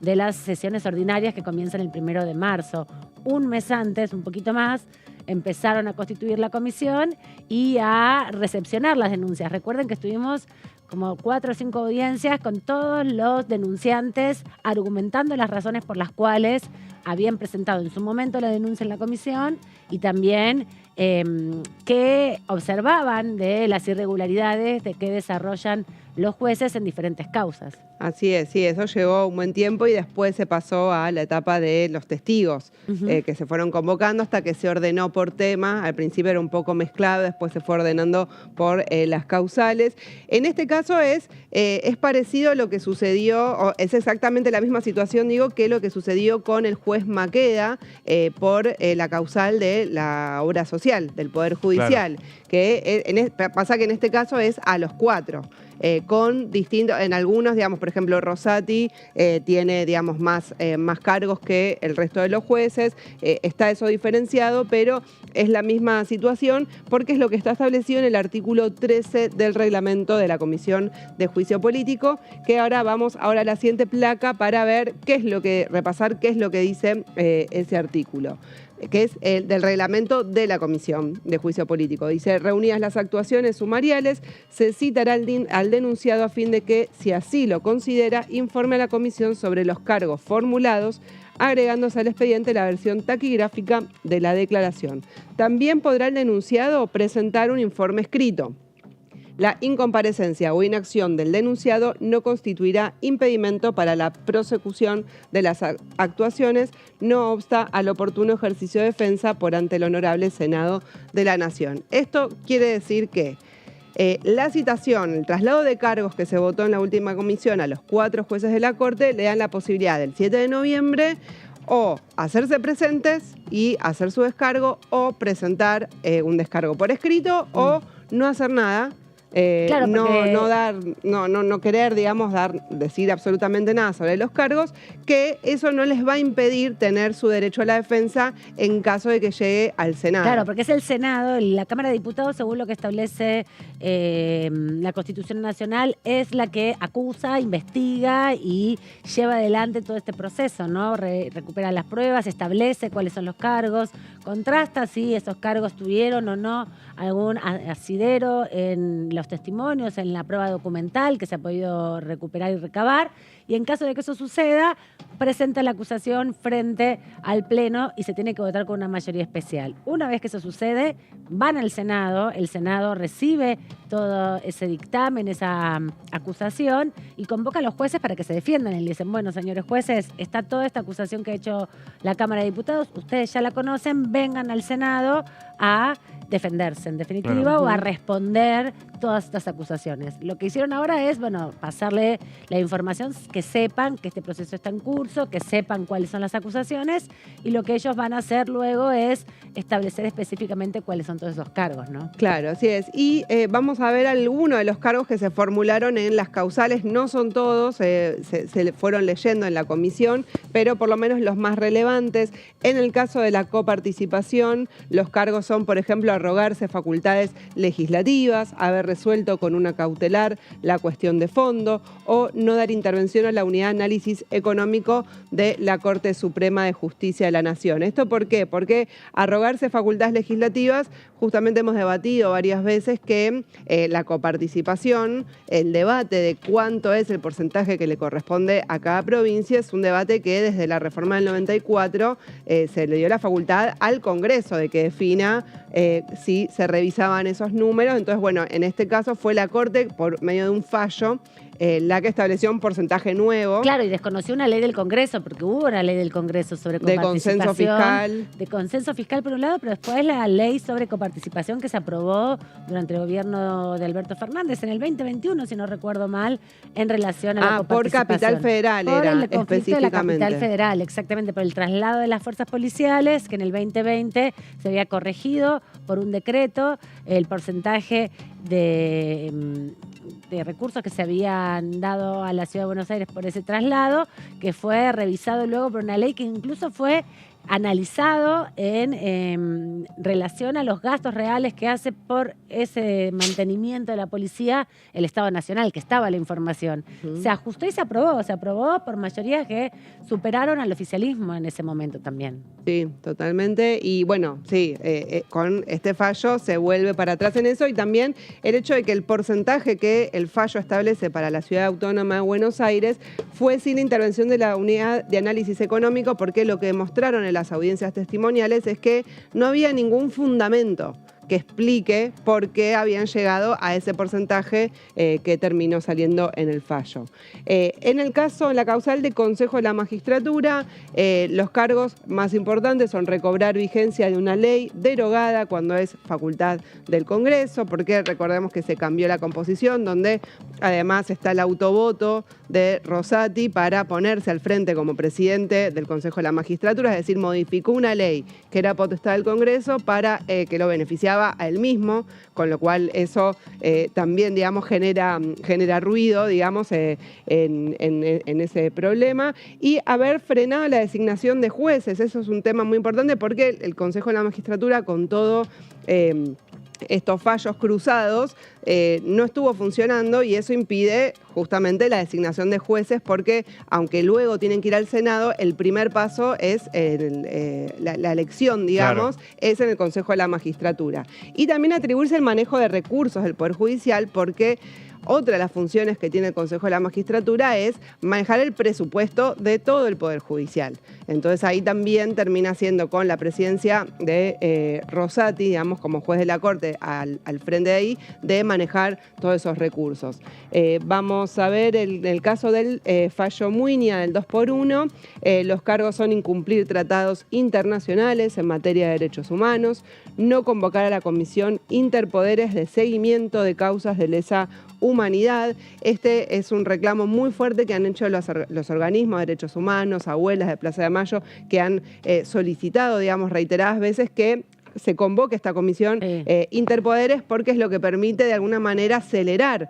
de las sesiones ordinarias que comienzan el 1 de marzo. Un mes antes, un poquito más, empezaron a constituir la comisión y a recepcionar las denuncias. Recuerden que estuvimos como 4 o 5 audiencias con todos los denunciantes argumentando las razones por las cuales habían presentado en su momento la denuncia en la comisión y también que observaban de las irregularidades de que desarrollan los jueces en diferentes causas. Así es, sí, eso llevó un buen tiempo y después se pasó a la etapa de los testigos, que se fueron convocando hasta que se ordenó por tema. Al principio era un poco mezclado, después se fue ordenando por las causales. En este caso es parecido a lo que sucedió, o es exactamente la misma situación, digo, que lo que sucedió con el juez Maqueda por la causal de la obra social del Poder Judicial, claro. Que pasa que en este caso es a los 4. Con distintos, en algunos, digamos, Por ejemplo, Rosati tiene, digamos, más cargos que el resto de los jueces. Está eso diferenciado, pero es la misma situación porque es lo que está establecido en el artículo 13 del reglamento de la Comisión de Juicio Político, que ahora vamos a la siguiente placa para ver repasar qué es lo que dice ese artículo, que es el del reglamento de la Comisión de Juicio Político. Dice: reunidas las actuaciones sumariales, se citará al denunciado a fin de que, si así lo considera, informe a la comisión sobre los cargos formulados, agregándose al expediente la versión taquigráfica de la declaración. También podrá el denunciado presentar un informe escrito. La incomparecencia o inacción del denunciado no constituirá impedimento para la prosecución de las actuaciones, no obsta al oportuno ejercicio de defensa por ante el Honorable Senado de la Nación. Esto quiere decir que la citación, el traslado de cargos que se votó en la última comisión a los 4 jueces de la Corte le dan la posibilidad del 7 de noviembre o hacerse presentes y hacer su descargo, o presentar un descargo por escrito, o no hacer nada. Claro, no querer, digamos, decir absolutamente nada sobre los cargos, que eso no les va a impedir tener su derecho a la defensa en caso de que llegue al Senado. Claro, porque es el Senado, la Cámara de Diputados, según lo que establece la Constitución Nacional, es la que acusa, investiga y lleva adelante todo este proceso, ¿no? Recupera las pruebas, establece cuáles son los cargos, contrasta si esos cargos tuvieron o no algún asidero en los testimonios, en la prueba documental que se ha podido recuperar y recabar, y en caso de que eso suceda, presenta la acusación frente al Pleno y se tiene que votar con una mayoría especial. Una vez que eso sucede, van al Senado, el Senado recibe todo ese dictamen, esa acusación, y convoca a los jueces para que se defiendan. Y le dicen: bueno, señores jueces, está toda esta acusación que ha hecho la Cámara de Diputados, ustedes ya la conocen, vengan al Senado a defenderse, en definitiva, claro, o a responder todas estas acusaciones. Lo que hicieron ahora es, bueno, pasarle la información, que sepan que este proceso está en curso, que sepan cuáles son las acusaciones, y lo que ellos van a hacer luego es establecer específicamente cuáles son todos esos cargos, ¿no? Claro, así es. Y vamos a ver algunos de los cargos que se formularon en las causales. No son todos, se fueron leyendo en la comisión, pero por lo menos los más relevantes. En el caso de la coparticipación, los cargos son, por ejemplo, arrogarse facultades legislativas, haber resuelto con una cautelar la cuestión de fondo, o no dar intervención a la unidad de análisis económico de la Corte Suprema de Justicia de la Nación. ¿Esto por qué? Porque arrogarse facultades legislativas, justamente hemos debatido varias veces que la coparticipación, el debate de cuánto es el porcentaje que le corresponde a cada provincia, es un debate que desde la reforma del 94 se le dio la facultad al Congreso de que defina si se revisaban esos números. Entonces, bueno, en este caso fue la Corte, por medio de un fallo, la que estableció un porcentaje nuevo. Claro, y desconoció una ley del Congreso, porque hubo una ley del Congreso sobre coparticipación. De consenso fiscal. De consenso fiscal por un lado, pero después la ley sobre coparticipación que se aprobó durante el gobierno de Alberto Fernández en el 2021, si no recuerdo mal, en relación a la coparticipación. Por Capital Federal por era, el conflicto específicamente. De la Capital Federal, exactamente, por el traslado de las fuerzas policiales, que en el 2020 se había corregido por un decreto el porcentaje de recursos que se habían dado a la Ciudad de Buenos Aires por ese traslado, que fue revisado luego por una ley que incluso fue analizado en relación a los gastos reales que hace por ese mantenimiento de la policía el Estado Nacional, que estaba la información. Se ajustó y se aprobó por mayorías que superaron al oficialismo en ese momento también. Sí, totalmente. Y bueno, sí, con este fallo se vuelve para atrás en eso, y también el hecho de que el porcentaje que el fallo establece para la Ciudad Autónoma de Buenos Aires fue sin intervención de la unidad de análisis económico, porque lo que demostraron en las audiencias testimoniales es que no había ningún fundamento que explique por qué habían llegado a ese porcentaje que terminó saliendo en el fallo. En el caso, en la causal de Consejo de la Magistratura, los cargos más importantes son recobrar vigencia de una ley derogada cuando es facultad del Congreso, porque recordemos que se cambió la composición, donde además está el autovoto de Rosati para ponerse al frente como presidente del Consejo de la Magistratura, es decir, modificó una ley que era potestad del Congreso para que lo beneficiaba nombraba a él mismo, con lo cual eso también, digamos, genera ruido, digamos, en ese problema. Y haber frenado la designación de jueces, eso es un tema muy importante porque el Consejo de la Magistratura, con todo estos fallos cruzados, no estuvo funcionando, y eso impide justamente la designación de jueces, porque aunque luego tienen que ir al Senado, el primer paso es la elección, digamos, claro, es en el Consejo de la Magistratura. Y también atribuirse el manejo de recursos del Poder Judicial, porque otra de las funciones que tiene el Consejo de la Magistratura es manejar el presupuesto de todo el Poder Judicial. Entonces ahí también termina siendo, con la presidencia de Rosati, digamos, como juez de la Corte al frente de ahí, de manejar todos esos recursos. Vamos a ver el caso del fallo Muiña del 2x1. Los cargos son incumplir tratados internacionales en materia de derechos humanos, no convocar a la Comisión Interpoderes de Seguimiento de Causas de Lesa Humanidad. Este es un reclamo muy fuerte que han hecho los organismos de derechos humanos, abuelas de Plaza de Mayo, que han solicitado, digamos, reiteradas veces que se convoque esta comisión interpoderes, porque es lo que permite de alguna manera acelerar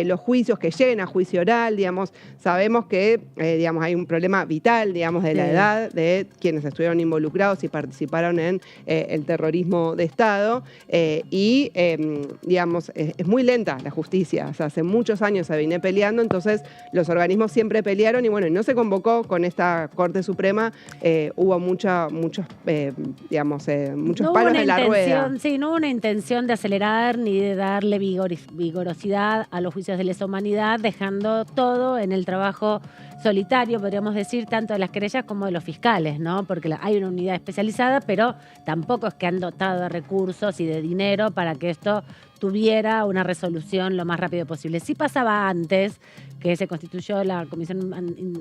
los juicios, que lleguen a juicio oral, digamos. Sabemos que digamos, hay un problema vital, digamos, de la edad de quienes estuvieron involucrados y participaron en el terrorismo de Estado, y digamos, es muy lenta la justicia. O sea, hace muchos años se viene peleando, entonces los organismos siempre pelearon, y bueno, no se convocó con esta Corte Suprema. Hubo muchos palos en la rueda. Sí, no hubo una intención de acelerar ni de darle vigorosidad a los juicios de lesa humanidad, dejando todo en el trabajo solitario, podríamos decir, tanto de las querellas como de los fiscales, ¿no? Porque hay una unidad especializada, pero tampoco es que han dotado de recursos y de dinero para que esto tuviera una resolución lo más rápido posible. Sí pasaba antes, que se constituyó la Comisión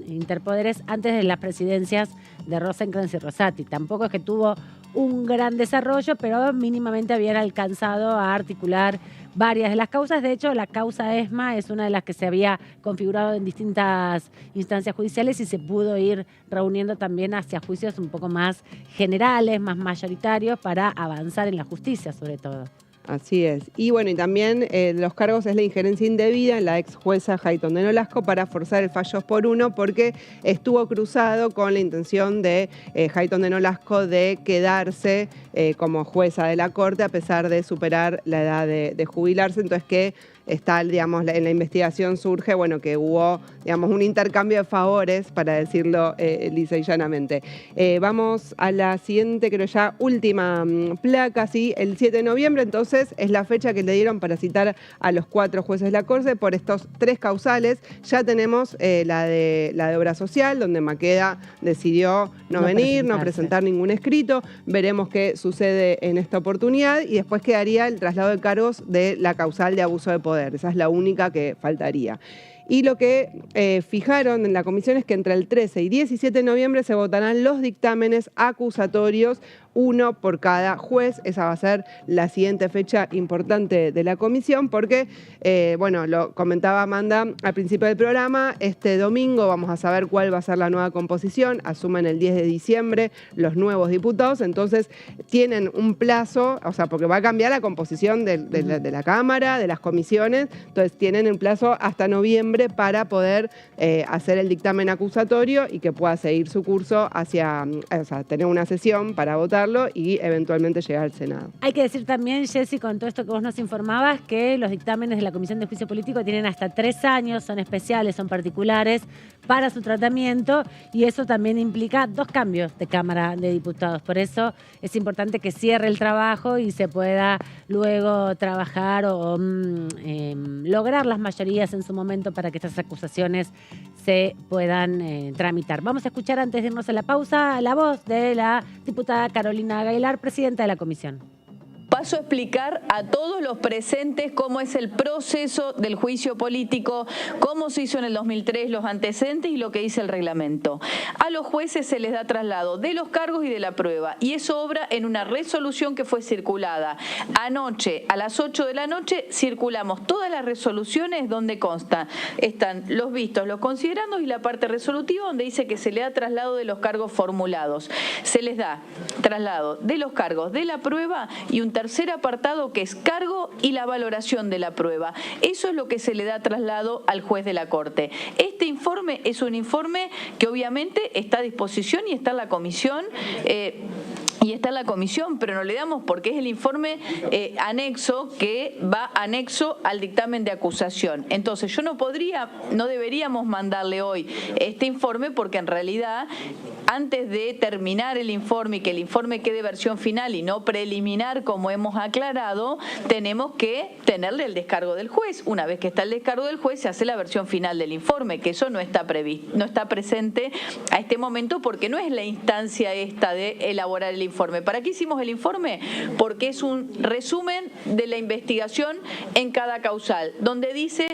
Interpoderes antes de las presidencias de Rosenkrantz y Rosati. Tampoco es que tuvo un gran desarrollo, pero mínimamente habían alcanzado a articular varias de las causas. De hecho, la causa ESMA es una de las que se había configurado en distintas instancias judiciales, y se pudo ir reuniendo también hacia juicios un poco más generales, más mayoritarios, para avanzar en la justicia, sobre todo. Así es. Y bueno, y también los cargos es la injerencia indebida en la ex jueza Jayton de Nolasco para forzar el fallo 2x1, porque estuvo cruzado con la intención de Jayton de Nolasco de quedarse como jueza de la Corte a pesar de superar la edad de jubilarse. Entonces, que está, digamos, en la investigación surge, bueno, que hubo, digamos, un intercambio de favores, para decirlo lisa y llanamente. Vamos a la siguiente, creo ya, última placa, sí, el 7 de noviembre, entonces, es la fecha que le dieron para citar a los 4 jueces de la Corte por estos 3 causales. Ya tenemos la de obra social, donde Maqueda decidió no venir, no presentar ningún escrito. Veremos qué sucede en esta oportunidad, y después quedaría el traslado de cargos de la causal de abuso de poder. Esa es la única que faltaría. Y lo que fijaron en la comisión es que entre el 13 y 17 de noviembre se votarán los dictámenes acusatorios, uno por cada juez. Esa va a ser la siguiente fecha importante de la comisión, porque, bueno, lo comentaba Amanda al principio del programa, este domingo vamos a saber cuál va a ser la nueva composición. Asumen el 10 de diciembre los nuevos diputados, entonces tienen un plazo, o sea, porque va a cambiar la composición de la Cámara, de las comisiones, entonces tienen un plazo hasta noviembre para poder hacer el dictamen acusatorio y que pueda seguir su curso hacia, o sea, tener una sesión para votarlo y eventualmente llegar al Senado. Hay que decir también, Jessy, con todo esto que vos nos informabas, que los dictámenes de la Comisión de Juicio Político tienen hasta 3 años, son especiales, son particulares para su tratamiento, y eso también implica 2 cambios de Cámara de Diputados. Por eso es importante que cierre el trabajo y se pueda luego trabajar o lograr las mayorías en su momento para que estas acusaciones se puedan tramitar. Vamos a escuchar, antes de irnos a la pausa, la voz de la diputada Carolina Gaylar, presidenta de la comisión. Paso a explicar a todos los presentes cómo es el proceso del juicio político, cómo se hizo en el 2003, los antecedentes y lo que dice el reglamento. A los jueces se les da traslado de los cargos y de la prueba, y eso obra en una resolución que fue circulada. Anoche, a las 8 de la noche, circulamos todas las resoluciones donde están los vistos, los considerandos y la parte resolutiva, donde dice que se le da traslado de los cargos formulados. Se les da traslado de los cargos, de la prueba y un tercer tercer apartado, que es cargo y la valoración de la prueba. Eso es lo que se le da traslado al juez de la Corte. Este informe es un informe que obviamente está a disposición y está en la comisión. Pero no le damos porque es el informe anexo que va anexo al dictamen de acusación. Entonces no deberíamos mandarle hoy este informe porque en realidad antes de terminar el informe y que el informe quede versión final y no preliminar como hemos aclarado, tenemos que tenerle el descargo del juez. Una vez que está el descargo del juez se hace la versión final del informe, que eso no está previsto, no está presente a este momento porque no es la instancia esta de elaborar el informe. ¿Para qué hicimos el informe? Porque es un resumen de la investigación en cada causal, donde dice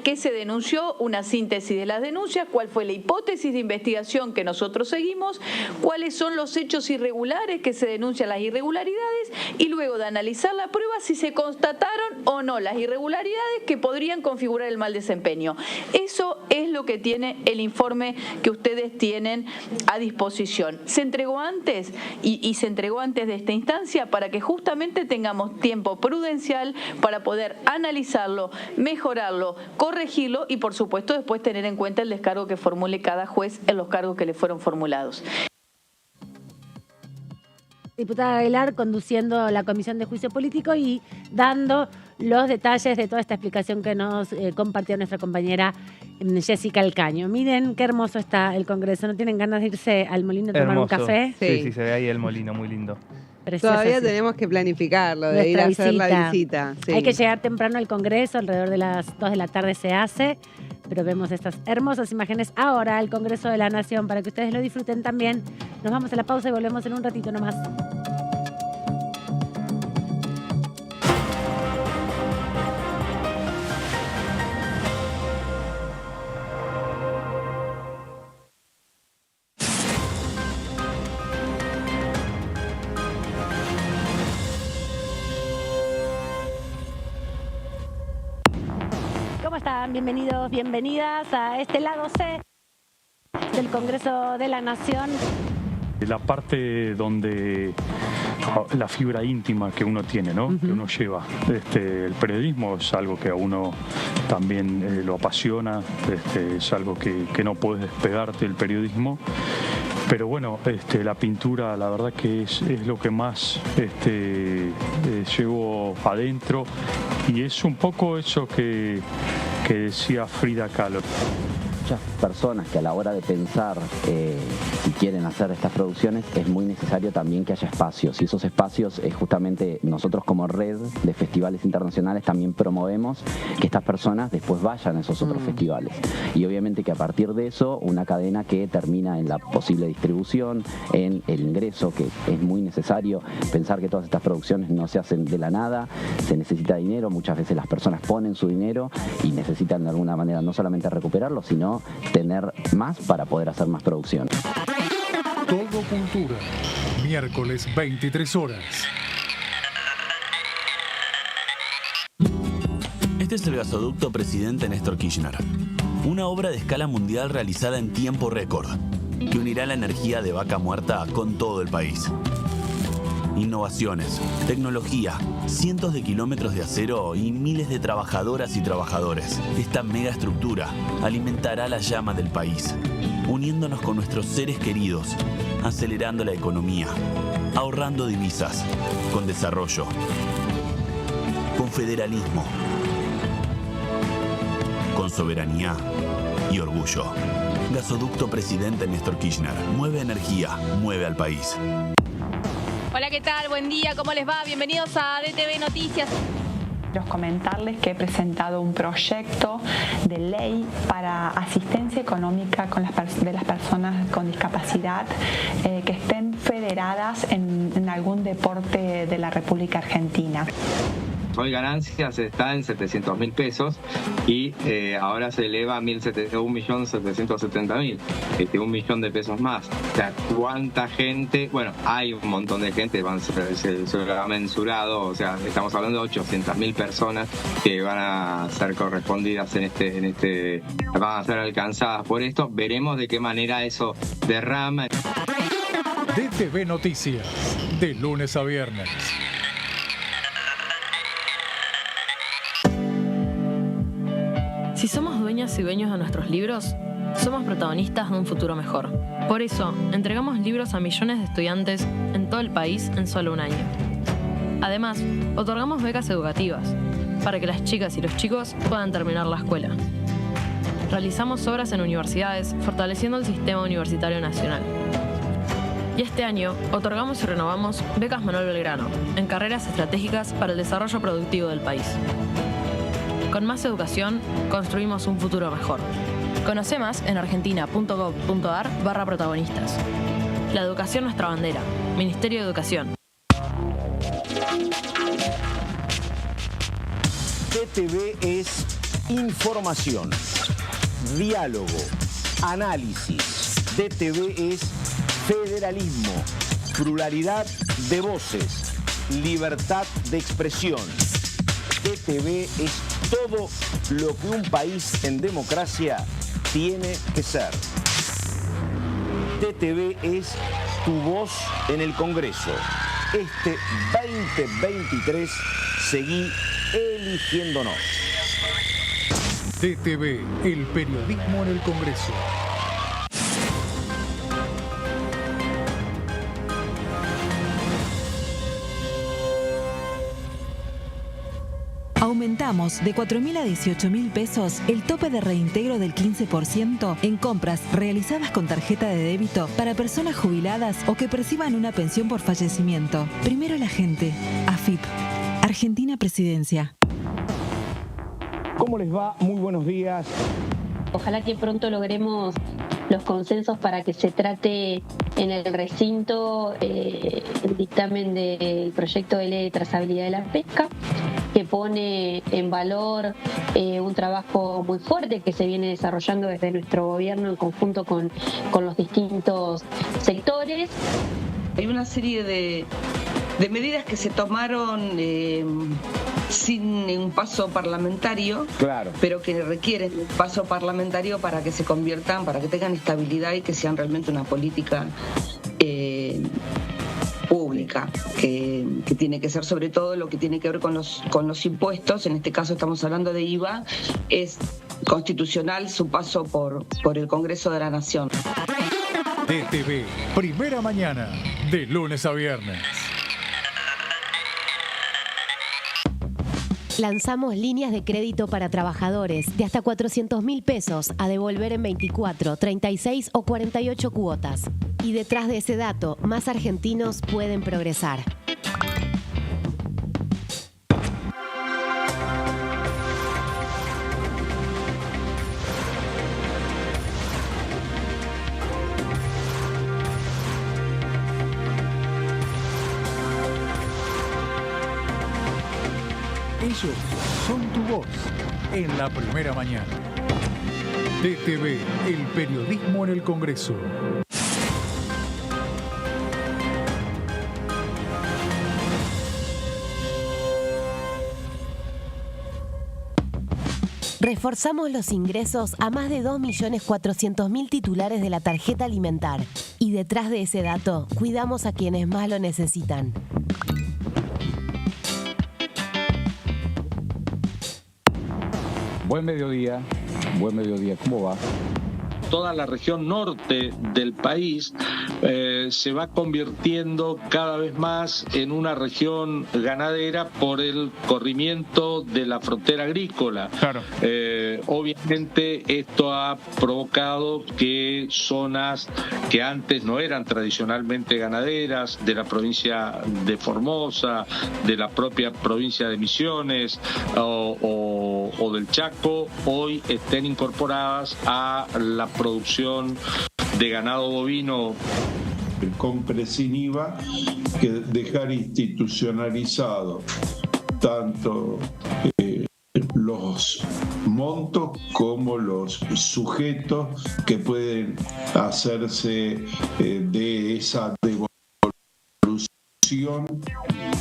qué se denunció, una síntesis de las denuncias, cuál fue la hipótesis de investigación que nosotros seguimos, cuáles son los hechos irregulares que se denuncian las irregularidades y luego de analizar la prueba si se constataron o no las irregularidades que podrían configurar el mal desempeño. Eso es lo que tiene el informe que ustedes tienen a disposición. Se entregó antes y se entregó antes de esta instancia para que justamente tengamos tiempo prudencial para poder analizarlo, mejorarlo, corregirlo y por supuesto después tener en cuenta el descargo que formule cada juez en los cargos que le fueron formulados. Diputada Aguilar conduciendo la Comisión de Juicio Político y dando los detalles de toda esta explicación que nos compartió nuestra compañera Jessica Alcaño. Miren qué hermoso está el Congreso. ¿No tienen ganas de irse al molino a tomar un café? Sí, se ve ahí el molino, muy lindo. Precioso, Todavía sí. Tenemos que planificarlo, de ir a hacer la visita. Sí. Hay que llegar temprano al Congreso, alrededor de las 2 de la tarde se hace, pero vemos estas hermosas imágenes ahora al Congreso de la Nación para que ustedes lo disfruten también. Nos vamos a la pausa y volvemos en un ratito nomás. Bienvenidos, bienvenidas a este lado C del Congreso de la Nación. La parte donde la fibra íntima que uno tiene, ¿no? Que uno lleva. El periodismo es algo que a uno también lo apasiona, es algo que no puedes despegarte del periodismo. Pero bueno, la pintura la verdad que es lo que más llevo adentro y es un poco eso que decía Frida Kahlo. Muchas personas que a la hora de pensar si quieren hacer estas producciones es muy necesario también que haya espacios y esos espacios justamente nosotros como red de festivales internacionales también promovemos que estas personas después vayan a esos otros festivales y obviamente que a partir de eso una cadena que termina en la posible distribución, en el ingreso, que es muy necesario pensar que todas estas producciones no se hacen de la nada, se necesita dinero, muchas veces las personas ponen su dinero y necesitan de alguna manera no solamente recuperarlo sino tener más para poder hacer más producción. Todo Cultura, miércoles 23 horas. Este es el gasoducto Presidente Néstor Kirchner, una obra de escala mundial realizada en tiempo récord, que unirá la energía de Vaca Muerta con todo el país. Innovaciones, tecnología, cientos de kilómetros de acero y miles de trabajadoras y trabajadores. Esta megaestructura alimentará la llama del país, uniéndonos con nuestros seres queridos, acelerando la economía, ahorrando divisas, con desarrollo, con federalismo, con soberanía y orgullo. Gasoducto Presidente Néstor Kirchner. Mueve energía, mueve al país. Hola, ¿qué tal? Buen día, ¿cómo les va? Bienvenidos a DTV Noticias. Quiero comentarles que he presentado un proyecto de ley para asistencia económica de las personas con discapacidad que estén federadas en algún deporte de la República Argentina. Hoy ganancias está en 700.000 pesos y ahora se eleva a 1.770.000, 1 millón de pesos más. O sea, ¿cuánta gente? Bueno, hay un montón de gente, se lo ha mensurado, o sea, estamos hablando de 800.000 personas que van a ser correspondidas van a ser alcanzadas por esto. Veremos de qué manera eso derrama. DTV Noticias, de lunes a viernes. Si somos dueñas y dueños de nuestros libros, somos protagonistas de un futuro mejor. Por eso, entregamos libros a millones de estudiantes en todo el país en solo un año. Además, otorgamos becas educativas para que las chicas y los chicos puedan terminar la escuela. Realizamos obras en universidades, fortaleciendo el sistema universitario nacional. Y este año, otorgamos y renovamos becas Manuel Belgrano en carreras estratégicas para el desarrollo productivo del país. Con más educación, construimos un futuro mejor. Conoce más en argentina.gov.ar/protagonistas. La educación nuestra bandera. Ministerio de Educación. DTV es información, diálogo, análisis. DTV es federalismo, pluralidad de voces, libertad de expresión. DTV es todo lo que un país en democracia tiene que ser. DTV es tu voz en el Congreso. Este 2023 seguí eligiéndonos. DTV, el periodismo en el Congreso. Aumentamos de 4.000 a 18.000 pesos el tope de reintegro del 15% en compras realizadas con tarjeta de débito para personas jubiladas o que perciban una pensión por fallecimiento. Primero la gente. AFIP. Argentina Presidencia. ¿Cómo les va? Muy buenos días. Ojalá que pronto logremos los consensos para que se trate en el recinto el dictamen del proyecto de ley de trazabilidad de la pesca, que pone en valor un trabajo muy fuerte que se viene desarrollando desde nuestro gobierno en conjunto con los distintos sectores. Hay una serie de medidas que se tomaron sin un paso parlamentario, claro, pero que requieren un paso parlamentario para que se conviertan, para que tengan estabilidad y que sean realmente una política pública, que tiene que ser sobre todo lo que tiene que ver con los impuestos. En este caso estamos hablando de IVA. Es constitucional su paso por el Congreso de la Nación. DTV, primera mañana, de lunes a viernes. Lanzamos líneas de crédito para trabajadores de hasta 400.000 pesos a devolver en 24, 36 o 48 cuotas. Y detrás de ese dato, más argentinos pueden progresar. Ellos son tu voz en la primera mañana. DTV, el periodismo en el Congreso. Reforzamos los ingresos a más de 2.400.000 titulares de la tarjeta alimentar. Y detrás de ese dato, cuidamos a quienes más lo necesitan. Buen mediodía, ¿cómo va? Toda la región norte del país se va convirtiendo cada vez más en una región ganadera por el corrimiento de la frontera agrícola. Claro. Obviamente esto ha provocado que zonas que antes no eran tradicionalmente ganaderas, de la provincia de Formosa, de la propia provincia de Misiones o del Chaco, hoy estén incorporadas a la producción de ganado bovino. Compre sin IVA, que dejar institucionalizado tanto los montos como los sujetos que pueden hacerse de esa devolución,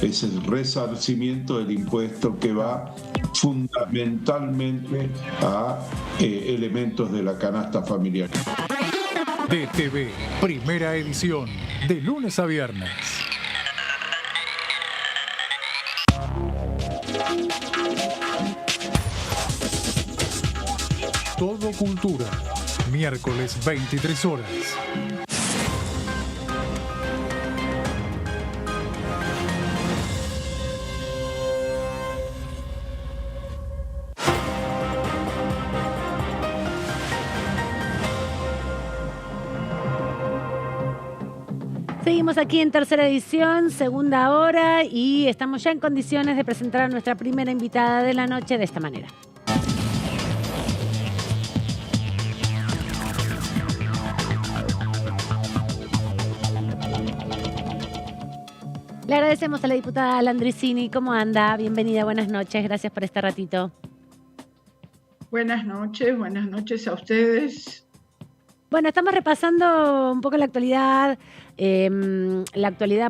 ese resarcimiento del impuesto que va fundamentalmente a elementos de la canasta familiar. DTV, primera edición, de lunes a viernes. Todo Cultura. Miércoles 23 horas. Seguimos aquí en tercera edición, segunda hora, y estamos ya en condiciones de presentar a nuestra primera invitada de la noche de esta manera. Le agradecemos a la diputada Landricini. ¿Cómo anda? Bienvenida, buenas noches. Gracias por este ratito. Buenas noches a ustedes. Bueno, estamos repasando un poco la actualidad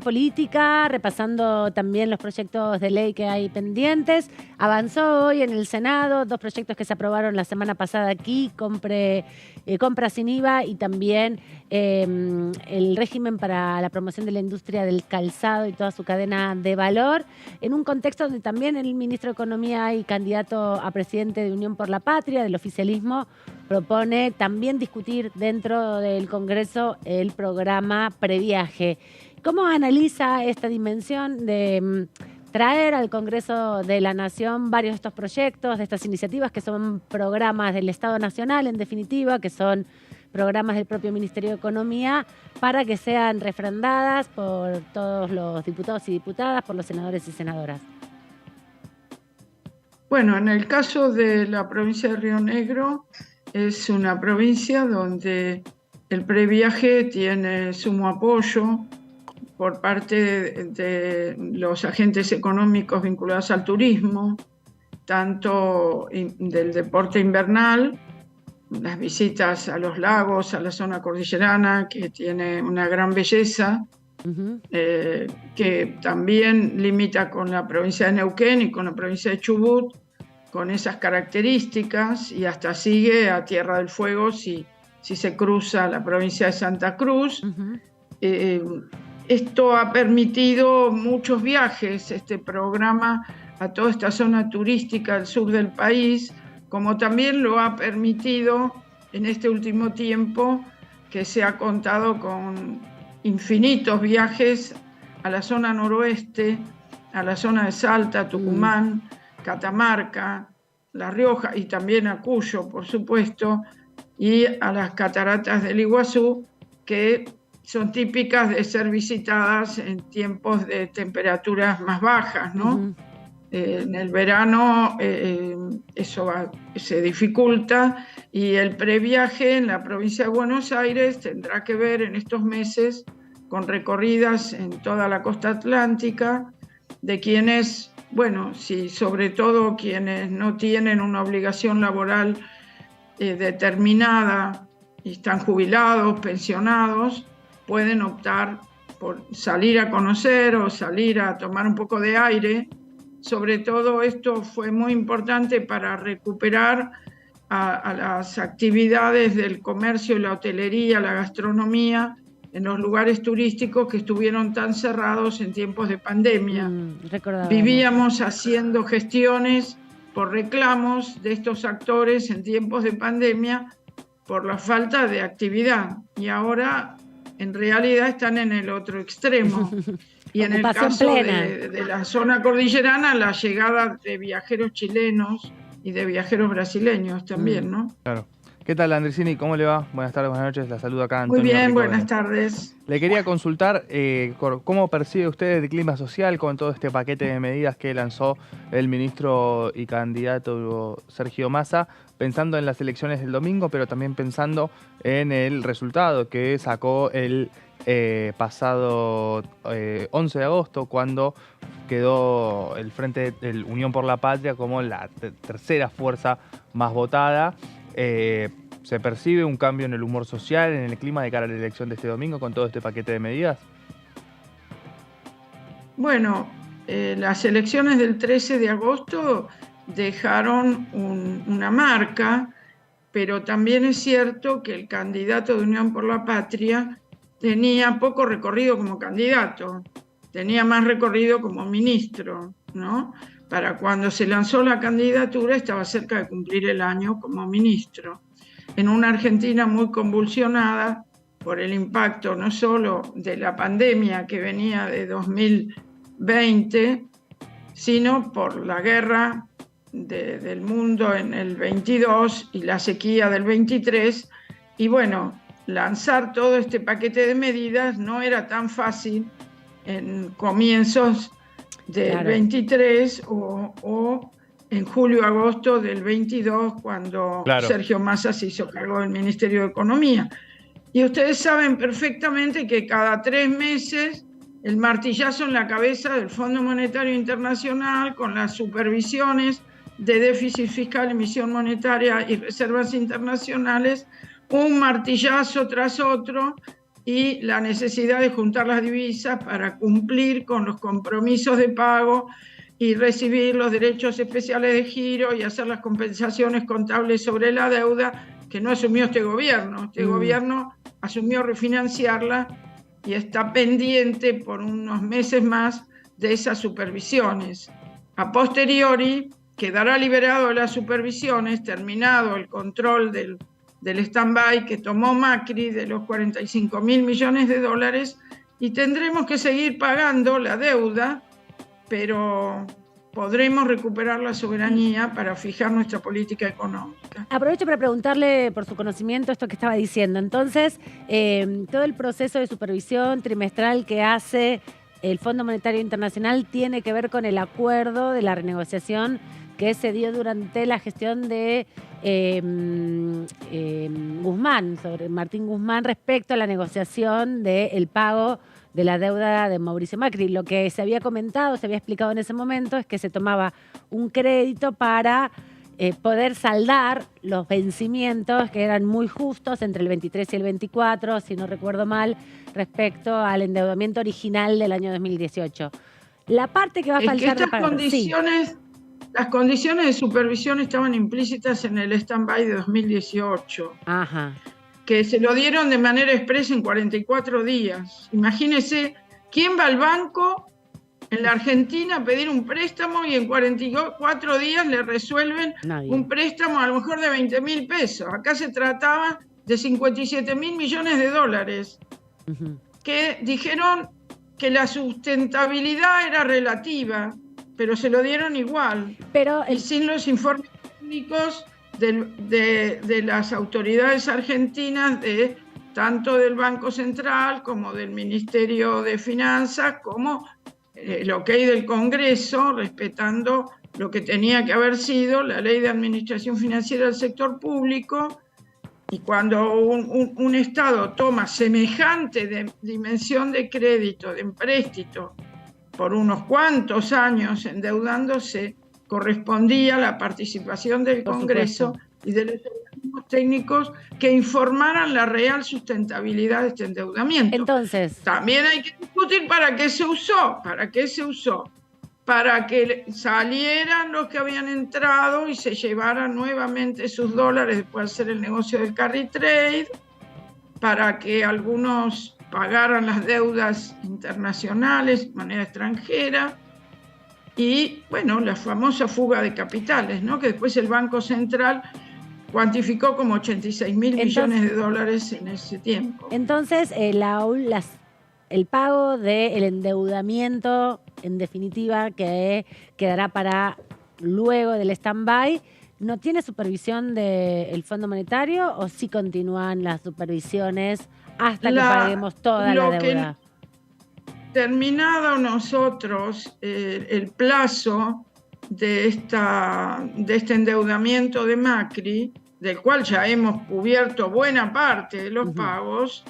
política, repasando también los proyectos de ley que hay pendientes. Avanzó hoy en el Senado 2 proyectos que se aprobaron la semana pasada aquí, compra sin IVA y también el régimen para la promoción de la industria del calzado y toda su cadena de valor, en un contexto donde también el ministro de Economía y candidato a presidente de Unión por la Patria, del oficialismo, propone también discutir dentro del Congreso el programa Previaje. ¿Cómo analiza esta dimensión de traer al Congreso de la Nación varios de estos proyectos, de estas iniciativas que son programas del Estado Nacional, en definitiva, que son programas del propio Ministerio de Economía, para que sean refrendadas por todos los diputados y diputadas, por los senadores y senadoras? Bueno, en el caso de la provincia de Río Negro, es una provincia donde el previaje tiene sumo apoyo por parte de los agentes económicos vinculados al turismo, tanto del deporte invernal, las visitas a los lagos, a la zona cordillerana, que tiene una gran belleza, que también limita con la provincia de Neuquén y con la provincia de Chubut, con esas características, y hasta sigue a Tierra del Fuego si se cruza la provincia de Santa Cruz. Esto ha permitido muchos viajes, este programa, a toda esta zona turística del sur del país, como también lo ha permitido en este último tiempo que se ha contado con infinitos viajes a la zona noroeste, a la zona de Salta, Tucumán, Catamarca, La Rioja y también a Cuyo, por supuesto, y a las cataratas del Iguazú, que son típicas de ser visitadas en tiempos de temperaturas más bajas, ¿no? En el verano eso se dificulta, y el previaje en la provincia de Buenos Aires tendrá que ver en estos meses con recorridas en toda la costa atlántica de quienes, bueno, sí, sobre todo quienes no tienen una obligación laboral determinada y están jubilados, pensionados, pueden optar por salir a conocer o salir a tomar un poco de aire. Sobre todo esto fue muy importante para recuperar a las actividades del comercio, la hotelería, la gastronomía, en los lugares turísticos que estuvieron tan cerrados en tiempos de pandemia. Vivíamos haciendo gestiones por reclamos de estos actores en tiempos de pandemia por la falta de actividad, y ahora en realidad están en el otro extremo. Y en el caso de la zona cordillerana, la llegada de viajeros chilenos y de viajeros brasileños también, ¿no? Claro. ¿Qué tal, Landricini? ¿Cómo le va? Buenas tardes, buenas noches. La saluda acá Antonio. Muy bien, Rico. Buenas tardes. Le quería consultar cómo percibe usted el clima social con todo este paquete de medidas que lanzó el ministro y candidato Sergio Massa, pensando en las elecciones del domingo, pero también pensando en el resultado que sacó el pasado 11 de agosto, cuando quedó el Frente del Unión por la Patria como la tercera fuerza más votada. ¿Se percibe un cambio en el humor social, en el clima de cara a la elección de este domingo con todo este paquete de medidas? Bueno, las elecciones del 13 de agosto dejaron una marca, pero también es cierto que el candidato de Unión por la Patria tenía poco recorrido como candidato, tenía más recorrido como ministro, ¿no? para cuando se lanzó la candidatura estaba cerca de cumplir el año como ministro, en una Argentina muy convulsionada por el impacto no solo de la pandemia que venía de 2020, sino por la guerra del mundo en el 22 y la sequía del 23. Y bueno, lanzar todo este paquete de medidas no era tan fácil en comienzos del 23 o en julio-agosto del 22, cuando Sergio Massa se hizo cargo del Ministerio de Economía. Y ustedes saben perfectamente que cada 3 meses el martillazo en la cabeza del Fondo Monetario Internacional con las supervisiones de déficit fiscal, emisión monetaria y reservas internacionales, un martillazo tras otro, y la necesidad de juntar las divisas para cumplir con los compromisos de pago y recibir los derechos especiales de giro y hacer las compensaciones contables sobre la deuda que no asumió este gobierno. Este gobierno asumió refinanciarla y está pendiente por unos meses más de esas supervisiones. A posteriori, quedará liberado de las supervisiones, terminado el control del stand-by que tomó Macri de los 45.000 millones de dólares, y tendremos que seguir pagando la deuda, pero podremos recuperar la soberanía para fijar nuestra política económica. Aprovecho para preguntarle por su conocimiento esto que estaba diciendo. Entonces, todo el proceso de supervisión trimestral que hace el Fondo Monetario Internacional tiene que ver con el acuerdo de la renegociación que se dio durante la gestión de Guzmán, sobre Martín Guzmán, respecto a la negociación del pago de la deuda de Mauricio Macri. Lo que se había comentado, se había explicado en ese momento, es que se tomaba un crédito para poder saldar los vencimientos que eran muy justos entre el 23 y el 24, si no recuerdo mal, respecto al endeudamiento original del año 2018. La parte que va a faltar de pagar... Las condiciones de supervisión estaban implícitas en el stand-by de 2018. Ajá. Que se lo dieron de manera expresa en 44 días. Imagínese, ¿quién va al banco en la Argentina a pedir un préstamo y en 44 días le resuelven un préstamo a lo mejor de 20.000 pesos? Acá se trataba de 57.000 millones de dólares, que dijeron que la sustentabilidad era relativa, pero se lo dieron igual, y sin los informes técnicos de las autoridades argentinas, tanto del Banco Central como del Ministerio de Finanzas, como el ok del Congreso, respetando lo que tenía que haber sido la Ley de Administración Financiera del Sector Público. Y cuando un Estado toma semejante dimensión de crédito, de empréstito, por unos cuantos años endeudándose, correspondía la participación del Congreso y de los organismos técnicos que informaran la real sustentabilidad de este endeudamiento. Entonces, también hay que discutir para qué se usó, para que salieran los que habían entrado y se llevaran nuevamente sus dólares después de hacer el negocio del carry trade, para que algunos pagaran las deudas internacionales de manera extranjera, y bueno, la famosa fuga de capitales, ¿no? Que después el Banco Central cuantificó como 86.000 millones de dólares en ese tiempo. Entonces, el pago del endeudamiento, en definitiva, que quedará para luego del stand-by, ¿no tiene supervisión del Fondo Monetario o sí continúan las supervisiones hasta que paguemos toda la deuda? Terminado nosotros el plazo de este endeudamiento de Macri, del cual ya hemos cubierto buena parte de los pagos,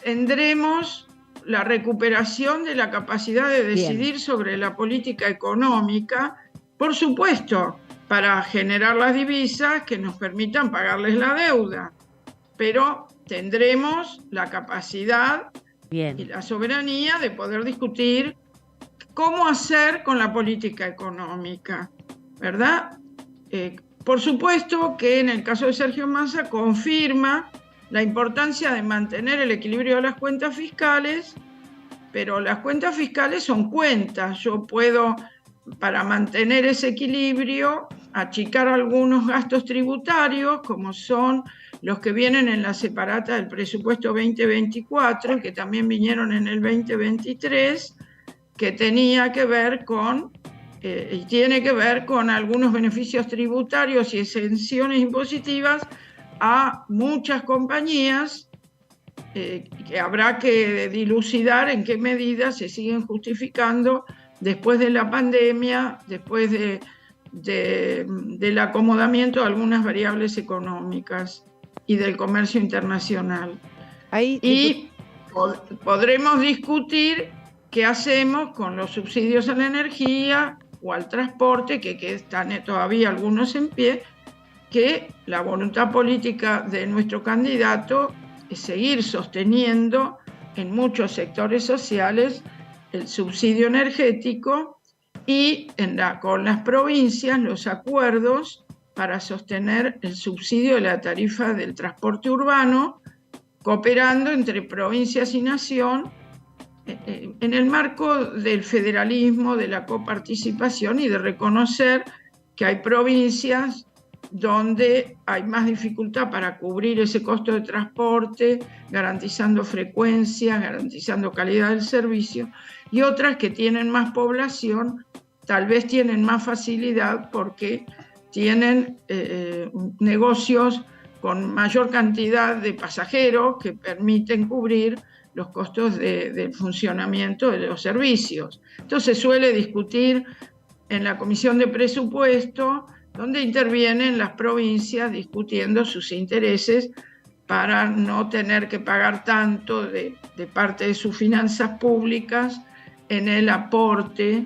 tendremos la recuperación de la capacidad de decidir sobre la política económica, por supuesto, para generar las divisas que nos permitan pagarles la deuda, pero tendremos la capacidad y la soberanía de poder discutir cómo hacer con la política económica, ¿verdad? Por supuesto que en el caso de Sergio Massa confirma la importancia de mantener el equilibrio de las cuentas fiscales, pero las cuentas fiscales son cuentas. Yo puedo para mantener ese equilibrio, achicar algunos gastos tributarios, como son los que vienen en la separata del presupuesto 2024, que también vinieron en el 2023, que tenía que ver con, y tiene que ver con algunos beneficios tributarios y exenciones impositivas a muchas compañías, que habrá que dilucidar en qué medida se siguen justificando después de la pandemia, después del acomodamiento de algunas variables económicas y del comercio internacional. Y podremos discutir qué hacemos con los subsidios a la energía o al transporte, que están todavía algunos en pie, que la voluntad política de nuestro candidato es seguir sosteniendo en muchos sectores sociales el subsidio energético y con las provincias los acuerdos para sostener el subsidio de la tarifa del transporte urbano, cooperando entre provincias y nación en el marco del federalismo, de la coparticipación y de reconocer que hay provincias donde hay más dificultad para cubrir ese costo de transporte, garantizando frecuencia, garantizando calidad del servicio, y otras que tienen más población, tal vez tienen más facilidad porque tienen negocios con mayor cantidad de pasajeros que permiten cubrir los costos del funcionamiento de los servicios. Entonces suele discutir en la Comisión de Presupuesto, donde intervienen las provincias discutiendo sus intereses para no tener que pagar tanto de parte de sus finanzas públicas en el aporte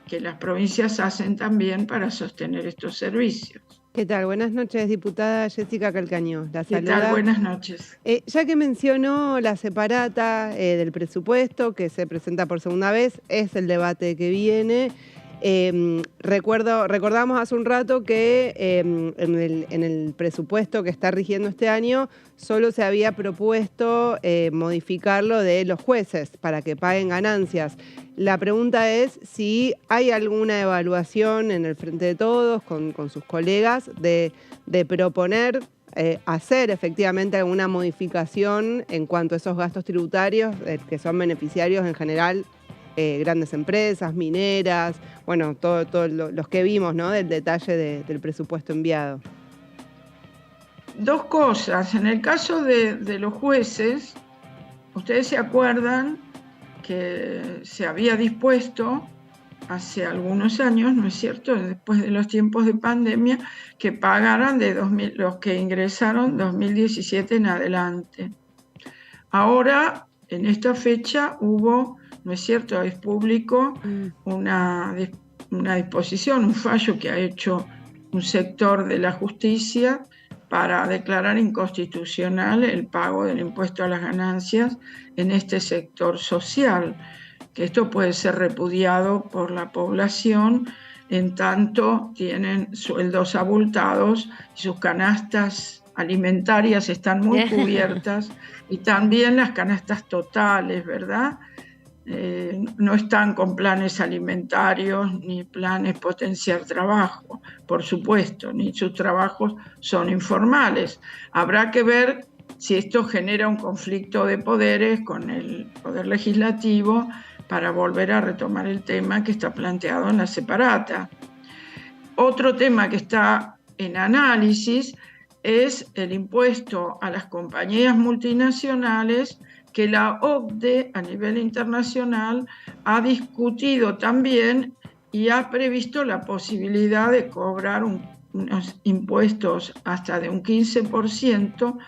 que las provincias hacen también para sostener estos servicios. ¿Qué tal? Buenas noches, diputada Jessica Calcaño. La saluda. ¿Qué tal? Buenas noches. Ya que mencionó la separata del presupuesto, que se presenta por segunda vez, es el debate que viene. Recordamos hace un rato que en el presupuesto que está rigiendo este año solo se había propuesto modificarlo de los jueces para que paguen ganancias. La pregunta es si hay alguna evaluación en el Frente de Todos con sus colegas de proponer hacer efectivamente alguna modificación en cuanto a esos gastos tributarios que son beneficiarios en general. Grandes empresas, mineras, bueno, todos los que vimos, ¿no? Del detalle del presupuesto enviado. Dos cosas. En el caso de los jueces, ustedes se acuerdan que se había dispuesto hace algunos años, ¿no es cierto?, después de los tiempos de pandemia, que pagaran los que ingresaron 2017 en adelante. Ahora, en esta fecha, hubo, ¿no es cierto?, es público una disposición, un fallo que ha hecho un sector de la justicia para declarar inconstitucional el pago del impuesto a las ganancias en este sector social, que esto puede ser repudiado por la población en tanto tienen sueldos abultados y sus canastas alimentarias están muy cubiertas y también las canastas totales, ¿verdad? No están con planes alimentarios ni planes potenciar trabajo, por supuesto, ni sus trabajos son informales. Habrá que ver si esto genera un conflicto de poderes con el Poder Legislativo para volver a retomar el tema que está planteado en la separata. Otro tema que está en análisis es el impuesto a las compañías multinacionales que la OCDE a nivel internacional ha discutido también y ha previsto la posibilidad de cobrar unos impuestos hasta de un 15%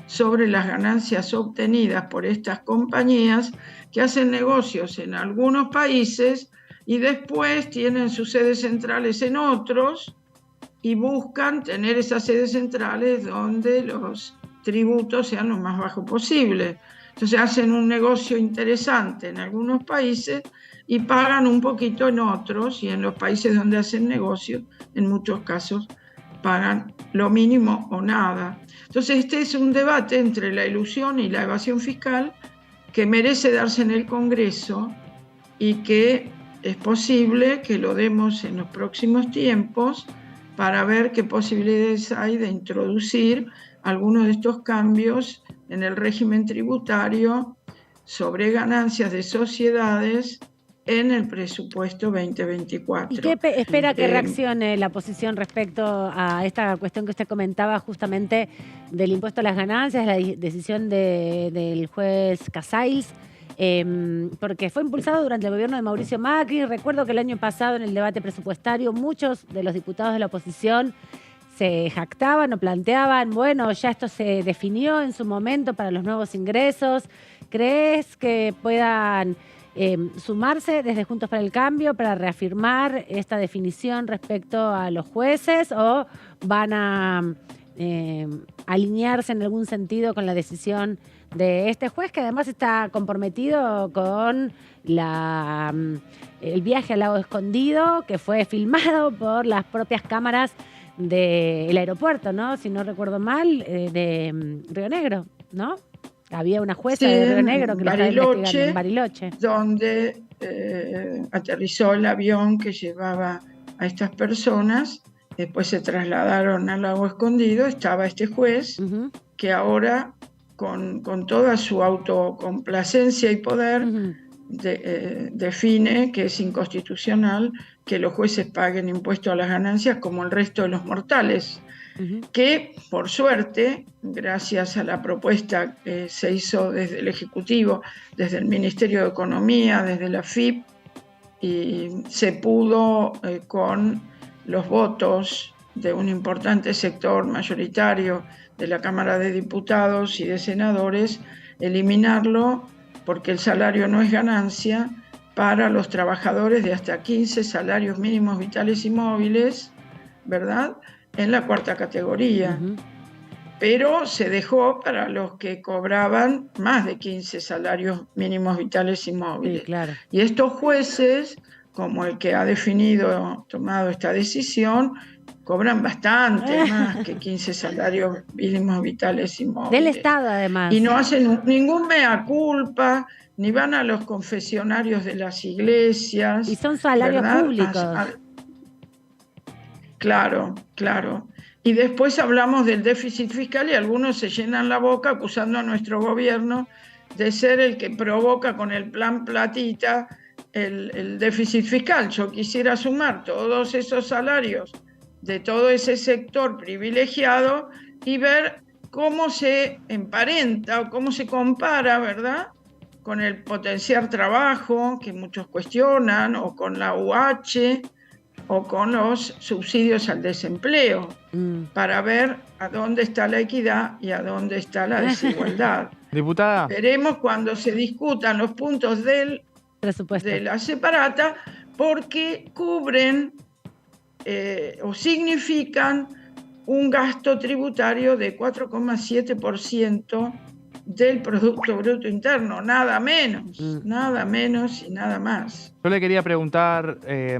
sobre las ganancias obtenidas por estas compañías que hacen negocios en algunos países y después tienen sus sedes centrales en otros y buscan tener esas sedes centrales donde los tributos sean lo más bajos posible. Entonces hacen un negocio interesante en algunos países y pagan un poquito en otros, y en los países donde hacen negocio, en muchos casos, pagan lo mínimo o nada. Entonces este es un debate entre la ilusión y la evasión fiscal que merece darse en el Congreso y que es posible que lo demos en los próximos tiempos para ver qué posibilidades hay de introducir algunos de estos cambios en el régimen tributario sobre ganancias de sociedades en el presupuesto 2024. ¿Y qué espera que reaccione la oposición respecto a esta cuestión que usted comentaba justamente del impuesto a las ganancias, la decisión del juez Casals? Porque fue impulsado durante el gobierno de Mauricio Macri. Recuerdo que el año pasado en el debate presupuestario muchos de los diputados de la oposición se jactaban o planteaban, bueno, ya esto se definió en su momento para los nuevos ingresos. ¿Crees que puedan sumarse desde Juntos para el Cambio para reafirmar esta definición respecto a los jueces, o van a alinearse en algún sentido con la decisión de este juez, que además está comprometido con el viaje al Lago Escondido, que fue filmado por las propias cámaras del aeropuerto, ¿no? Si no recuerdo mal, de Río Negro, ¿no? Había una jueza de Río Negro que lo estaba investigando en Bariloche, donde aterrizó el avión que llevaba a estas personas. Después se trasladaron al Lago Escondido. Estaba este juez que ahora, con toda su autocomplacencia y poder, define que es inconstitucional que los jueces paguen impuesto a las ganancias como el resto de los mortales, que por suerte, gracias a la propuesta que se hizo desde el Ejecutivo, desde el Ministerio de Economía, desde la FIP, y se pudo con los votos de un importante sector mayoritario de la Cámara de Diputados y de Senadores, eliminarlo, porque el salario no es ganancia para los trabajadores de hasta 15 salarios mínimos vitales y móviles, ¿verdad?, en la cuarta categoría. Pero se dejó para los que cobraban más de 15 salarios mínimos vitales y móviles. Sí, claro. Y estos jueces, como el que ha tomado esta decisión, cobran bastante más que 15 salarios mínimos vitales y móviles. Del Estado, además. Y no hacen ningún mea culpa, ni van a los confesionarios de las iglesias. Y son salarios, ¿verdad?, públicos. Claro, claro. Y después hablamos del déficit fiscal y algunos se llenan la boca acusando a nuestro gobierno de ser el que provoca con el plan Platita el déficit fiscal. Yo quisiera sumar todos esos salarios de todo ese sector privilegiado y ver cómo se emparenta o cómo se compara, ¿verdad?, con el potenciar trabajo, que muchos cuestionan, o con la UH, o con los subsidios al desempleo, para ver a dónde está la equidad y a dónde está la desigualdad. Diputada. Veremos cuando se discutan los puntos de la separata, porque cubren o significan un gasto tributario de 4,7% del Producto Bruto Interno, nada menos y nada más. Yo le quería preguntar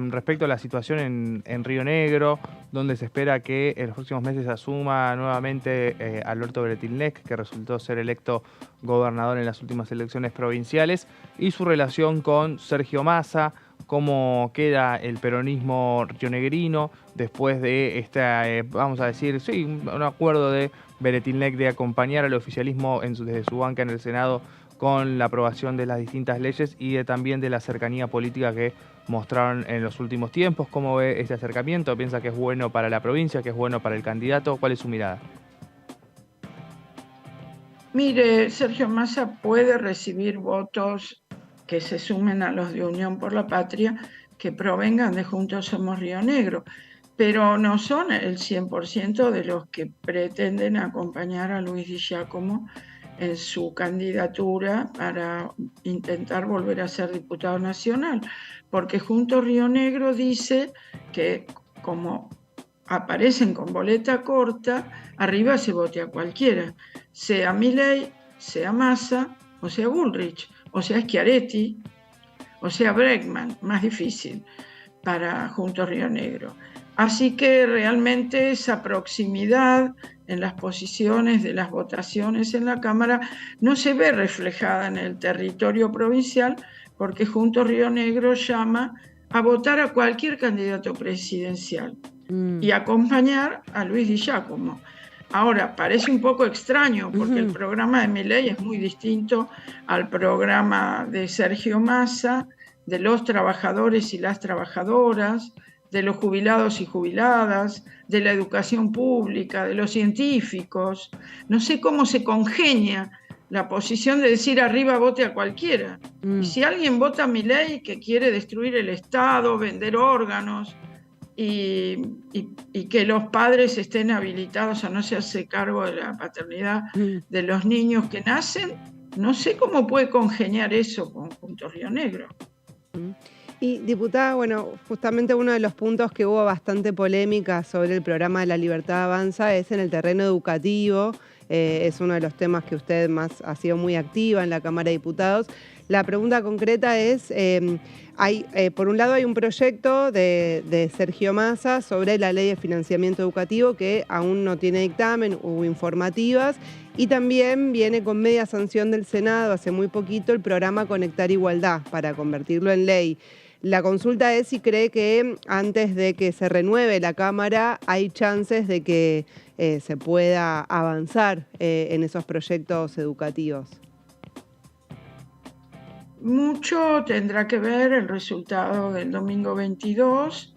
respecto a la situación en Río Negro, donde se espera que en los próximos meses asuma nuevamente Alberto Bretilnec, que resultó ser electo gobernador en las últimas elecciones provinciales, y su relación con Sergio Massa. ¿Cómo queda el peronismo rionegrino después de vamos a decir, un acuerdo de Bretilnec de acompañar al oficialismo desde su banca en el Senado con la aprobación de las distintas leyes y también de la cercanía política que mostraron en los últimos tiempos? ¿Cómo ve este acercamiento? ¿Piensa que es bueno para la provincia, que es bueno para el candidato? ¿Cuál es su mirada? Mire, Sergio Massa puede recibir votos que se sumen a los de Unión por la Patria, que provengan de Juntos Somos Río Negro, pero no son el 100% de los que pretenden acompañar a Luis Di Giacomo en su candidatura para intentar volver a ser diputado nacional, porque Juntos Río Negro dice que como aparecen con boleta corta, arriba se vote a cualquiera, sea Milei, sea Massa o sea Bullrich, o sea Schiaretti, o sea Bregman, más difícil para Juntos Río Negro. Así que realmente esa proximidad en las posiciones de las votaciones en la Cámara no se ve reflejada en el territorio provincial, porque Juntos Río Negro llama a votar a cualquier candidato presidencial y acompañar a Luis Di Giacomo. Ahora, parece un poco extraño porque el programa de Milei es muy distinto al programa de Sergio Massa, de los trabajadores y las trabajadoras, de los jubilados y jubiladas, de la educación pública, de los científicos. No sé cómo se congenia la posición de decir arriba vote a cualquiera. Y si alguien vota a Milei, que quiere destruir el Estado, vender órganos y que los padres estén habilitados a no hacerse cargo de la paternidad de los niños que nacen, no sé cómo puede congeniar eso con Juntos Río Negro. Y diputada, bueno, justamente uno de los puntos que hubo bastante polémica sobre el programa de La Libertad Avanza es en el terreno educativo. Es uno de los temas que usted más ha sido muy activa en la Cámara de Diputados. La pregunta concreta es, por un lado hay un proyecto de Sergio Massa sobre la ley de financiamiento educativo que aún no tiene dictamen, hubo informativas, y también viene con media sanción del Senado hace muy poquito el programa Conectar Igualdad para convertirlo en ley. La consulta es si cree que antes de que se renueve la Cámara hay chances de que se pueda avanzar en esos proyectos educativos. Mucho tendrá que ver el resultado del domingo 22,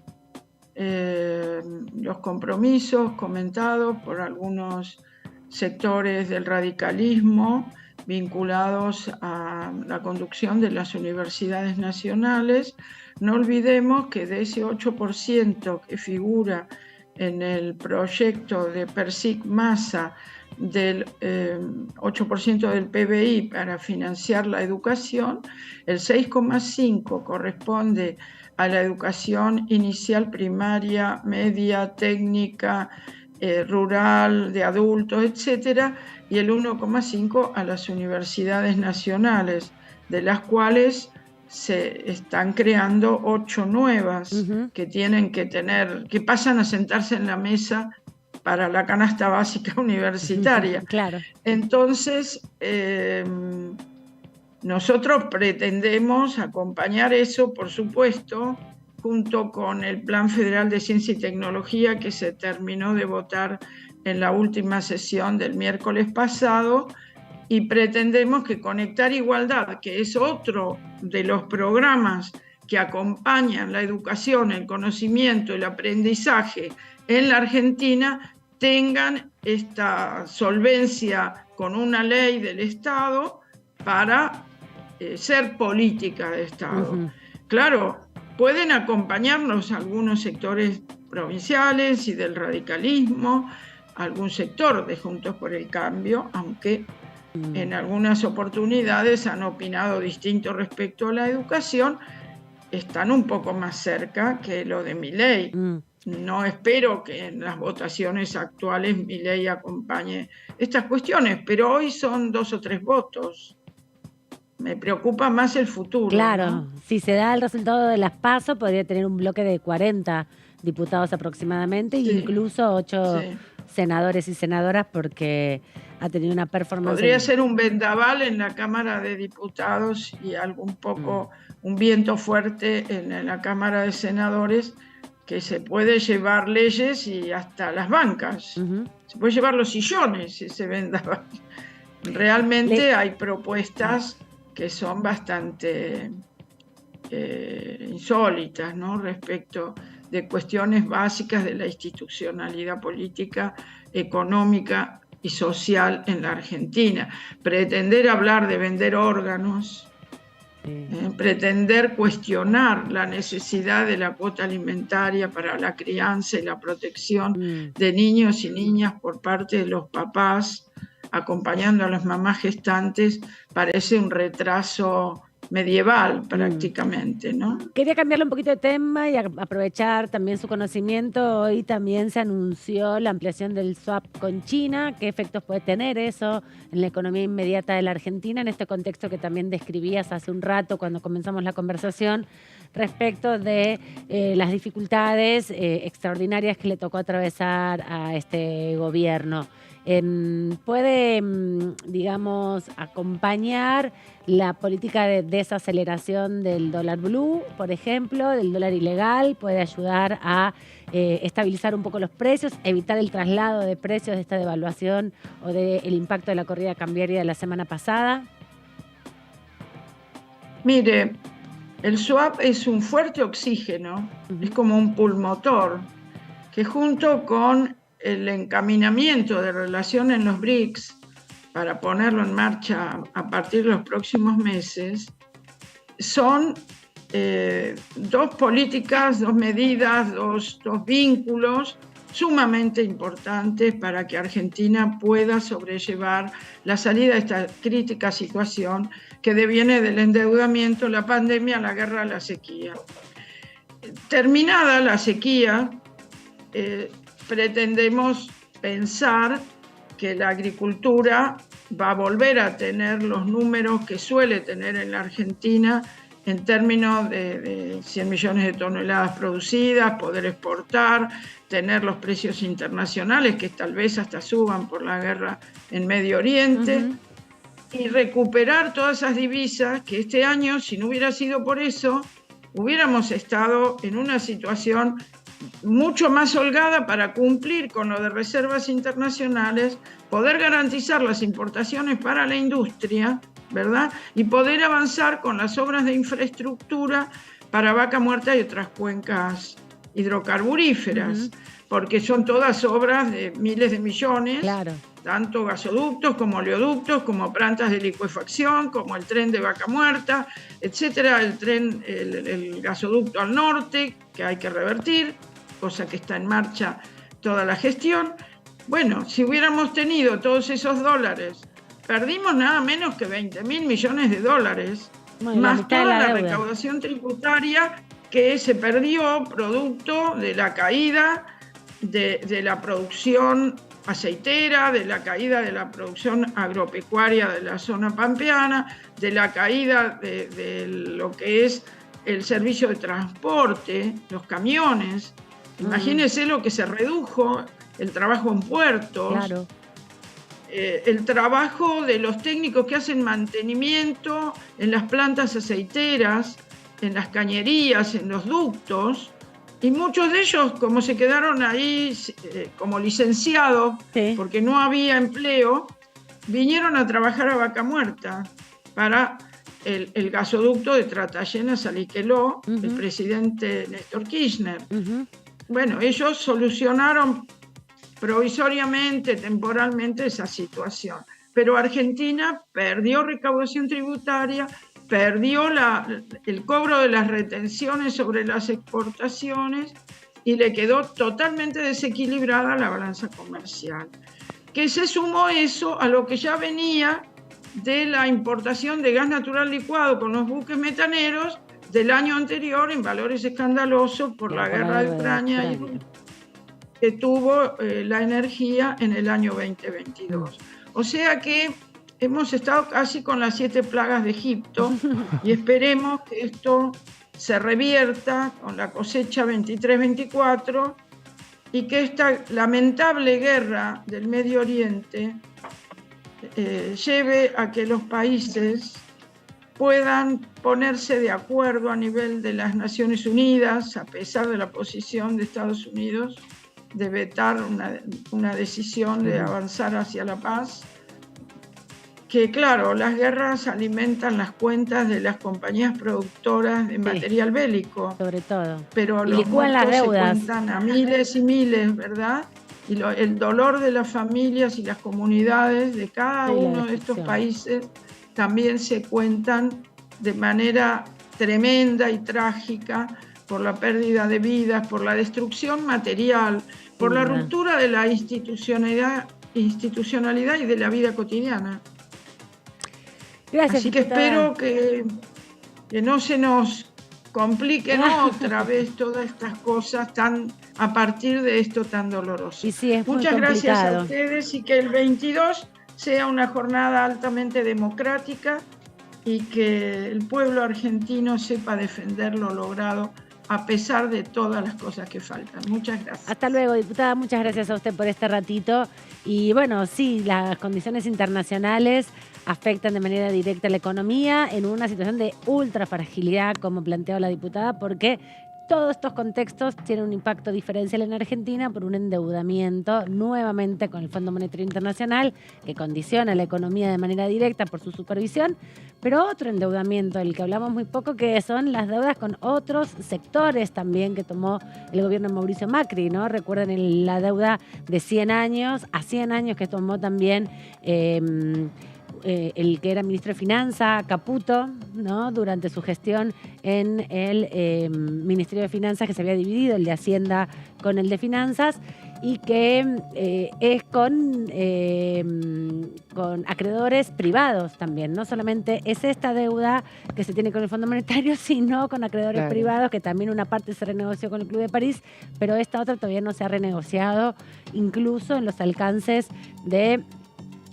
los compromisos comentados por algunos sectores del radicalismo vinculados a la conducción de las universidades nacionales. No olvidemos que de ese 8% que figura en el proyecto de Persic Massa del 8% del PBI para financiar la educación, el 6,5% corresponde a la educación inicial, primaria, media, técnica, rural, de adultos, etcétera, y el 1,5% a las universidades nacionales, de las cuales se están creando 8 nuevas que tienen que pasan a sentarse en la mesa para la canasta básica universitaria. Claro. Entonces, nosotros pretendemos acompañar eso, por supuesto, junto con el Plan Federal de Ciencia y Tecnología que se terminó de votar en la última sesión del miércoles pasado, y pretendemos que Conectar Igualdad, que es otro de los programas que acompañan la educación, el conocimiento, el aprendizaje en la Argentina, tengan esta solvencia con una ley del Estado para ser política de Estado. Claro, pueden acompañarnos algunos sectores provinciales y del radicalismo, algún sector de Juntos por el Cambio, aunque en algunas oportunidades han opinado distinto respecto a la educación, están un poco más cerca que lo de Milei. No espero que en las votaciones actuales Milei acompañe estas cuestiones, pero hoy son 2 o 3 votos. Me preocupa más el futuro. Claro, ¿no? Si se da el resultado de las PASO, podría tener un bloque de 40 diputados aproximadamente, Sí. e incluso 8 Sí. senadores y senadoras, porque ha tenido una performance. Podría ser un vendaval en la Cámara de Diputados y algún poco un viento fuerte en la Cámara de Senadores, que se puede llevar leyes y hasta las bancas. Se puede llevar los sillones ese vendaval. Realmente hay propuestas que son bastante insólitas, ¿no? Respecto de cuestiones básicas de la institucionalidad política, económica y social en la Argentina. Pretender hablar de vender órganos, pretender cuestionar la necesidad de la cuota alimentaria para la crianza y la protección de niños y niñas por parte de los papás, acompañando a las mamás gestantes, parece un retraso medieval prácticamente, ¿no? Quería cambiarle un poquito de tema y aprovechar también su conocimiento. Hoy también se anunció la ampliación del swap con China. ¿Qué efectos puede tener eso en la economía inmediata de la Argentina, en este contexto que también describías hace un rato cuando comenzamos la conversación respecto de las dificultades extraordinarias que le tocó atravesar a este gobierno? puede, digamos, acompañar la política de desaceleración del dólar blue, por ejemplo, del dólar ilegal, puede ayudar a estabilizar un poco los precios, evitar el traslado de precios de esta devaluación o del impacto de la corrida cambiaria de la semana pasada. Mire, el swap es un fuerte oxígeno, es como un pulmotor, que junto con el encaminamiento de relación en los BRICS, para ponerlo en marcha a partir de los próximos meses, son dos políticas, dos medidas, dos vínculos sumamente importantes para que Argentina pueda sobrellevar la salida de esta crítica situación que deviene del endeudamiento, la pandemia, la guerra, la sequía. Terminada la sequía, pretendemos pensar que la agricultura va a volver a tener los números que suele tener en la Argentina en términos de 100 millones de toneladas producidas, poder exportar, tener los precios internacionales que tal vez hasta suban por la guerra en Medio Oriente, y recuperar todas esas divisas que este año, si no hubiera sido por eso, hubiéramos estado en una situación mucho más holgada para cumplir con lo de reservas internacionales, poder garantizar las importaciones para la industria, ¿verdad? Y poder avanzar con las obras de infraestructura para Vaca Muerta y otras cuencas hidrocarburíferas, porque son todas obras de miles de millones, tanto gasoductos como oleoductos, como plantas de licuefacción, como el tren de Vaca Muerta, etcétera, el gasoducto al norte, que hay que revertir, cosa que está en marcha toda la gestión. Bueno, si hubiéramos tenido todos esos dólares, perdimos nada menos que 20.000 millones de dólares, más toda la recaudación tributaria que se perdió producto de la caída de la producción aceitera, de la caída de la producción agropecuaria de la zona pampeana, de la caída de lo que es el servicio de transporte, los camiones. Imagínense lo que se redujo, el trabajo en puertos, el trabajo de los técnicos que hacen mantenimiento en las plantas aceiteras, en las cañerías, en los ductos, y muchos de ellos, como se quedaron ahí como licenciados, porque no había empleo, vinieron a trabajar a Vaca Muerta para el gasoducto de Tratayena-Saliqueló, el presidente Néstor Kirchner. Bueno, ellos solucionaron provisoriamente, temporalmente esa situación, pero Argentina perdió recaudación tributaria, perdió el cobro de las retenciones sobre las exportaciones y le quedó totalmente desequilibrada la balanza comercial. Que se sumó eso a lo que ya venía de la importación de gas natural licuado con los buques metaneros del año anterior en valores escandalosos por la guerra de Ucrania y que tuvo la energía en el año 2022. O sea que hemos estado casi con las 7 plagas de Egipto y esperemos que esto se revierta con la cosecha 23-24 y que esta lamentable guerra del Medio Oriente lleve a que los países puedan ponerse de acuerdo a nivel de las Naciones Unidas, a pesar de la posición de Estados Unidos, de vetar una decisión de avanzar hacia la paz. Que claro, las guerras alimentan las cuentas de las compañías productoras de material bélico. Sobre todo. Pero los muertos se cuentan a miles y miles, ¿verdad? Y el dolor de las familias y las comunidades de cada uno de estos países también se cuentan de manera tremenda y trágica por la pérdida de vidas, por la destrucción material, por la ruptura de la institucionalidad y de la vida cotidiana. Gracias, así que espero que no se nos compliquen otra vez todas estas cosas a partir de esto tan doloroso. Muchas gracias a ustedes y que el 22 sea una jornada altamente democrática y que el pueblo argentino sepa defender lo logrado a pesar de todas las cosas que faltan. Muchas gracias. Hasta luego, diputada. Muchas gracias a usted por este ratito. Y bueno, sí, las condiciones internacionales afectan de manera directa a la economía en una situación de ultra fragilidad, como planteó la diputada, porque todos estos contextos tienen un impacto diferencial en Argentina por un endeudamiento nuevamente con el Fondo Monetario Internacional que condiciona la economía de manera directa por su supervisión, pero otro endeudamiento del que hablamos muy poco, que son las deudas con otros sectores también que tomó el gobierno de Mauricio Macri, ¿no? Recuerden la deuda de 100 años, a 100 años que tomó también el que era ministro de Finanzas, Caputo, ¿no? Durante su gestión en el Ministerio de Finanzas, que se había dividido el de Hacienda con el de Finanzas, y que es con acreedores privados también. No solamente es esta deuda que se tiene con el Fondo Monetario, sino con acreedores privados, que también una parte se renegoció con el Club de París, pero esta otra todavía no se ha renegociado, incluso en los alcances de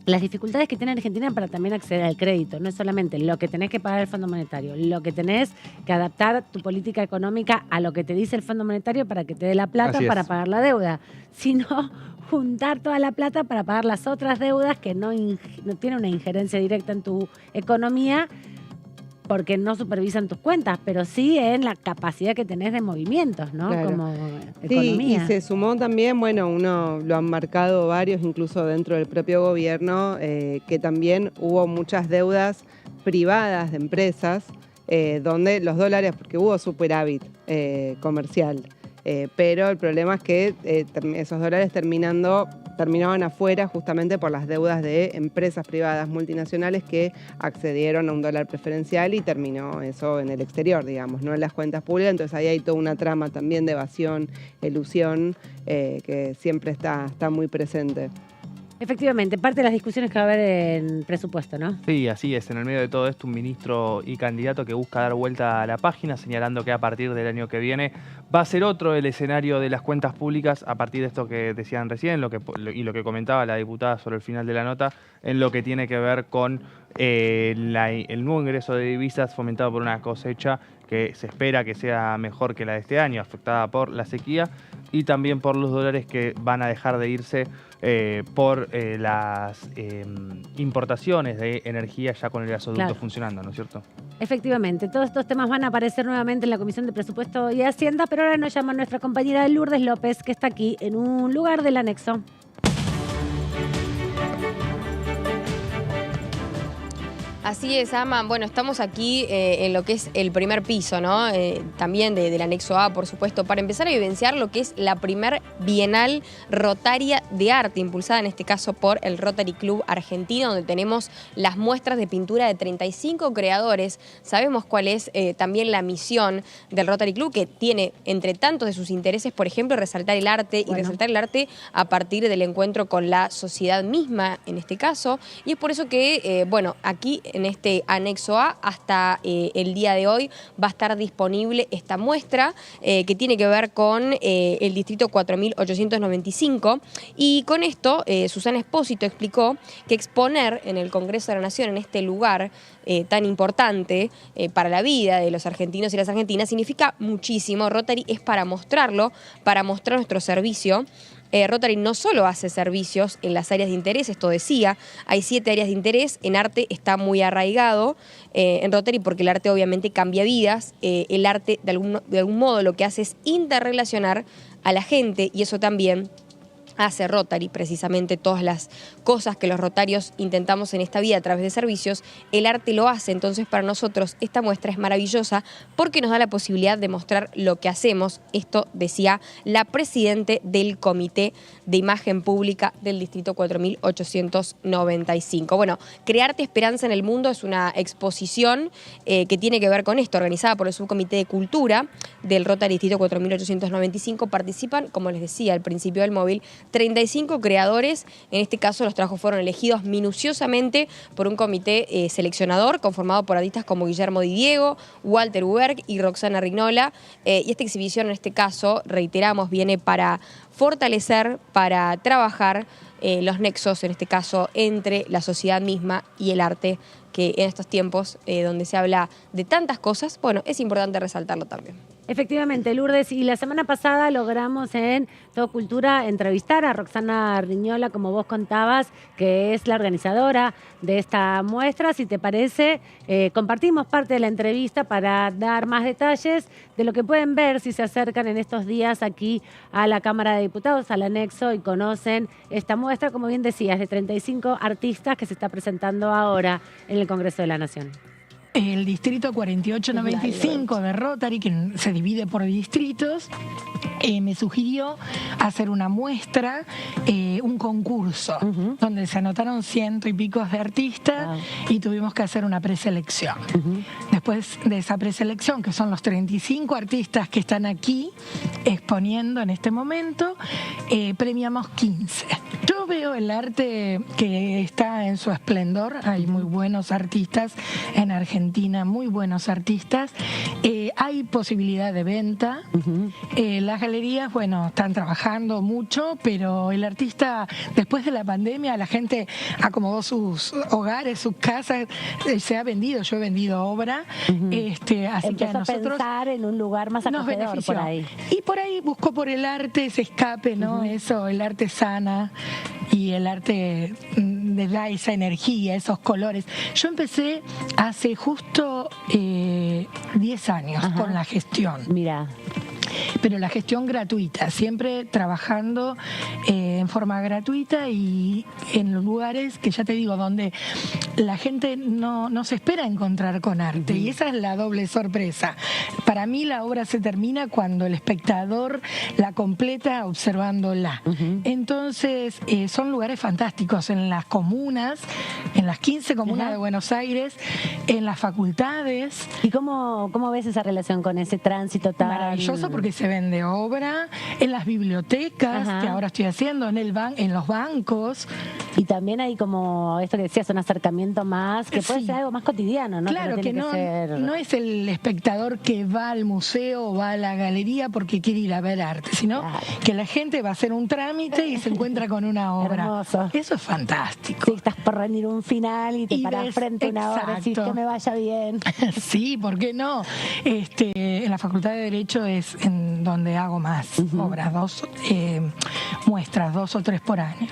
las dificultades que tiene Argentina para también acceder al crédito. No es solamente lo que tenés que pagar el Fondo Monetario, lo que tenés que adaptar tu política económica a lo que te dice el Fondo Monetario para que te dé la plata para pagar la deuda, sino juntar toda la plata para pagar las otras deudas que no tienen una injerencia directa en tu economía, porque no supervisan tus cuentas, pero sí en la capacidad que tenés de movimientos, ¿no? Claro. Como Sí, economía. y se sumó también, bueno, uno lo han marcado varios, incluso dentro del propio gobierno, que también hubo muchas deudas privadas de empresas, donde los dólares, porque hubo superávit comercial, pero el problema es que esos dólares terminaban afuera justamente por las deudas de empresas privadas multinacionales que accedieron a un dólar preferencial y terminó eso en el exterior, digamos, no en las cuentas públicas. Entonces ahí hay toda una trama también de evasión, elusión, que siempre está muy presente. Efectivamente, parte de las discusiones que va a haber en presupuesto, ¿no? Sí, así es. En el medio de todo esto, un ministro y candidato que busca dar vuelta a la página, señalando que a partir del año que viene va a ser otro el escenario de las cuentas públicas, a partir de esto que decían recién y lo que comentaba la diputada sobre el final de la nota, en lo que tiene que ver con el nuevo ingreso de divisas fomentado por una cosecha que se espera que sea mejor que la de este año, afectada por la sequía, y también por los dólares que van a dejar de irse por las importaciones de energía ya con el gasoducto funcionando, ¿no es cierto? Efectivamente, todos estos temas van a aparecer nuevamente en la Comisión de Presupuesto y Hacienda, pero ahora nos llama nuestra compañera Lourdes López, que está aquí en un lugar del anexo. Así es, Ama. Bueno, estamos aquí en lo que es el primer piso, ¿no? También del anexo A, por supuesto, para empezar a vivenciar lo que es la primer Bienal Rotaria de Arte, impulsada en este caso por el Rotary Club Argentino, donde tenemos las muestras de pintura de 35 creadores. Sabemos cuál es también la misión del Rotary Club, que tiene, entre tantos de sus intereses, por ejemplo, resaltar el arte y resaltar el arte a partir del encuentro con la sociedad misma, en este caso. Y es por eso que, bueno, aquí en este anexo A, hasta el día de hoy, va a estar disponible esta muestra que tiene que ver con el distrito 4895. Y con esto, Susana Espósito explicó que exponer en el Congreso de la Nación, en este lugar tan importante para la vida de los argentinos y las argentinas, significa muchísimo. Rotary es para mostrarlo, para mostrar nuestro servicio. Rotary no solo hace servicios en las áreas de interés, esto decía, hay 7 áreas de interés, en arte está muy arraigado en Rotary porque el arte obviamente cambia vidas, el arte de algún modo lo que hace es interrelacionar a la gente y eso también hace Rotary, precisamente todas las cosas que los rotarios intentamos en esta vida a través de servicios, el arte lo hace. Entonces para nosotros esta muestra es maravillosa porque nos da la posibilidad de mostrar lo que hacemos. Esto decía la presidente del Comité de Imagen Pública del Distrito 4895. Bueno, Crearte Esperanza en el Mundo es una exposición que tiene que ver con esto, organizada por el Subcomité de Cultura del Rotary Distrito 4895. Participan, como les decía al principio del móvil, 35 creadores. En este caso los trabajos fueron elegidos minuciosamente por un comité seleccionador conformado por artistas como Guillermo Di Diego, Walter Uberg y Roxana Rignola. Y esta exhibición en este caso, reiteramos, viene para fortalecer, para trabajar los nexos, en este caso, entre la sociedad misma y el arte, que en estos tiempos donde se habla de tantas cosas, bueno, es importante resaltarlo también. Efectivamente, Lourdes, y la semana pasada logramos en Todo Cultura entrevistar a Roxana Riñola, como vos contabas, que es la organizadora de esta muestra. Si te parece, compartimos parte de la entrevista para dar más detalles de lo que pueden ver si se acercan en estos días aquí a la Cámara de Diputados, al anexo, y conocen esta muestra, como bien decías, de 35 artistas que se está presentando ahora en el Congreso de la Nación. El distrito 4895 de Rotary, que se divide por distritos, me sugirió hacer una muestra, un concurso, donde se anotaron 100 y pico de artistas y tuvimos que hacer una preselección. Después de esa preselección, que son los 35 artistas que están aquí exponiendo en este momento, premiamos 15. Yo veo el arte que está en su esplendor. Hay muy buenos artistas en Argentina, muy buenos artistas. Hay posibilidad de venta. Las galerías, bueno, están trabajando mucho, pero el artista, después de la pandemia, la gente acomodó sus hogares, sus casas, se ha vendido. Yo he vendido obra. Así que a nosotros a pensar en un lugar más acogedor por ahí. Y por ahí busco por el arte ese escape, ¿no? Eso, el arte sana y el arte le da esa energía, esos colores. Yo empecé hace justo 10 años con la gestión. Mira. Pero la gestión gratuita, siempre trabajando en forma gratuita y en los lugares que ya te digo, donde la gente no se espera encontrar con arte. Y esa es la doble sorpresa. Para mí la obra se termina cuando el espectador la completa observándola. Entonces son lugares fantásticos en las comunas, en las 15 comunas de Buenos Aires, en las facultades. ¿Y cómo ves esa relación con ese tránsito tan maravilloso? Porque se vende obra en las bibliotecas, que ahora estoy haciendo, en los bancos. Y también hay como esto que decías, un acercamiento más, que puede ser algo más cotidiano, ¿no? Claro, que no es el espectador que va al museo o va a la galería porque quiere ir a ver arte, sino que la gente va a hacer un trámite y se encuentra con una obra. Hermoso. Eso es fantástico. Sí, estás por rendir un final y te paras frente a una obra y decís que me vaya bien. Sí, ¿por qué no? En la Facultad de Derecho es en donde hago más obras, muestras, 2 o 3 por año.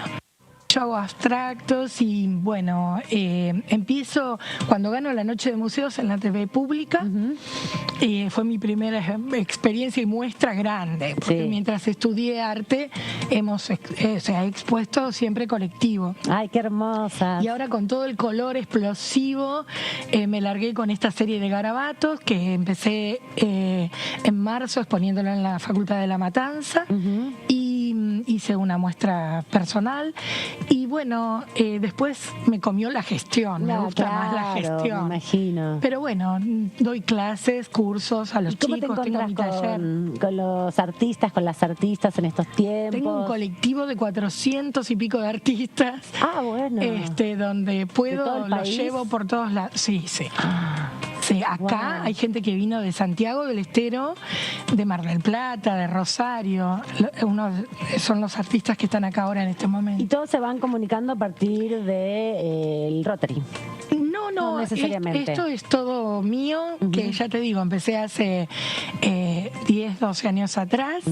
Yo hago abstractos y bueno, empiezo cuando gano la Noche de Museos en la TV pública. Fue mi primera experiencia y muestra grande, porque mientras estudié arte se ha expuesto siempre colectivo. ¡Ay, qué hermosa! Y ahora con todo el color explosivo me largué con esta serie de garabatos que empecé en marzo exponiéndolo en la Facultad de La Matanza y hice una muestra personal. Y bueno, después me comió la gestión, me gusta más la gestión. Me imagino. Pero bueno, doy clases, cursos a los chicos. ¿Cómo te tengo mi taller con los artistas, con las artistas en estos tiempos? Tengo un colectivo de 400 y pico de artistas. Ah, bueno. Donde puedo, los llevo por todos lados. Sí. Sí, acá hay gente que vino de Santiago del Estero, de Mar del Plata, de Rosario. Son los artistas que están acá ahora en este momento. ¿Y todos se van comunicando a partir del Rotary? No necesariamente. Esto es todo mío, que ya te digo, empecé hace 10, 12 años atrás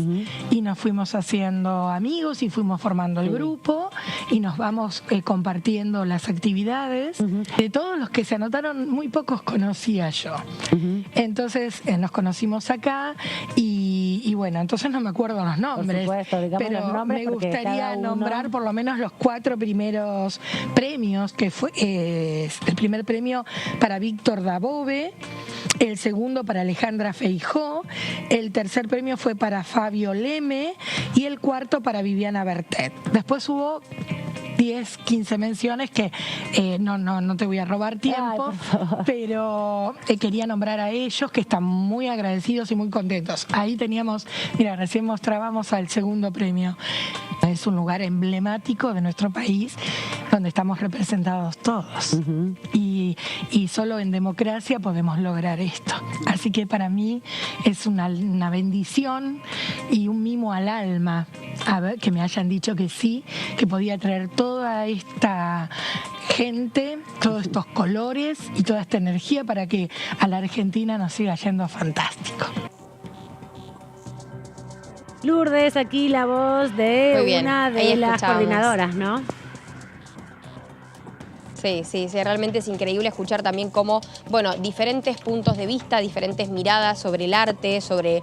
y nos fuimos haciendo amigos y fuimos formando el grupo y nos vamos compartiendo las actividades. De todos los que se anotaron, muy pocos conocía yo. Entonces nos conocimos acá y bueno, entonces no me acuerdo los nombres, por supuesto, pero los nombres me gustaría nombrar por lo menos los 4 primeros premios, que fue el primer premio para Víctor Dabove, el segundo para Alejandra Feijó, el tercer premio fue para Fabio Leme y el cuarto para Viviana Bertet. Después hubo 10, 15 menciones que no te voy a robar tiempo, pero quería nombrar a ellos, que están muy agradecidos y muy contentos. Ahí teníamos, mira, recién mostrábamos al segundo premio. Es un lugar emblemático de nuestro país donde estamos representados todos. Y solo en democracia podemos lograr esto. Así que para mí es una bendición y un mimo al alma que me hayan dicho que sí, que podía traer toda esta gente, todos estos colores y toda esta energía para que a la Argentina nos siga yendo fantástico. Lourdes, aquí la voz de una de las coordinadoras, ¿no? Sí, realmente es increíble escuchar también cómo, bueno, diferentes puntos de vista, diferentes miradas sobre el arte, sobre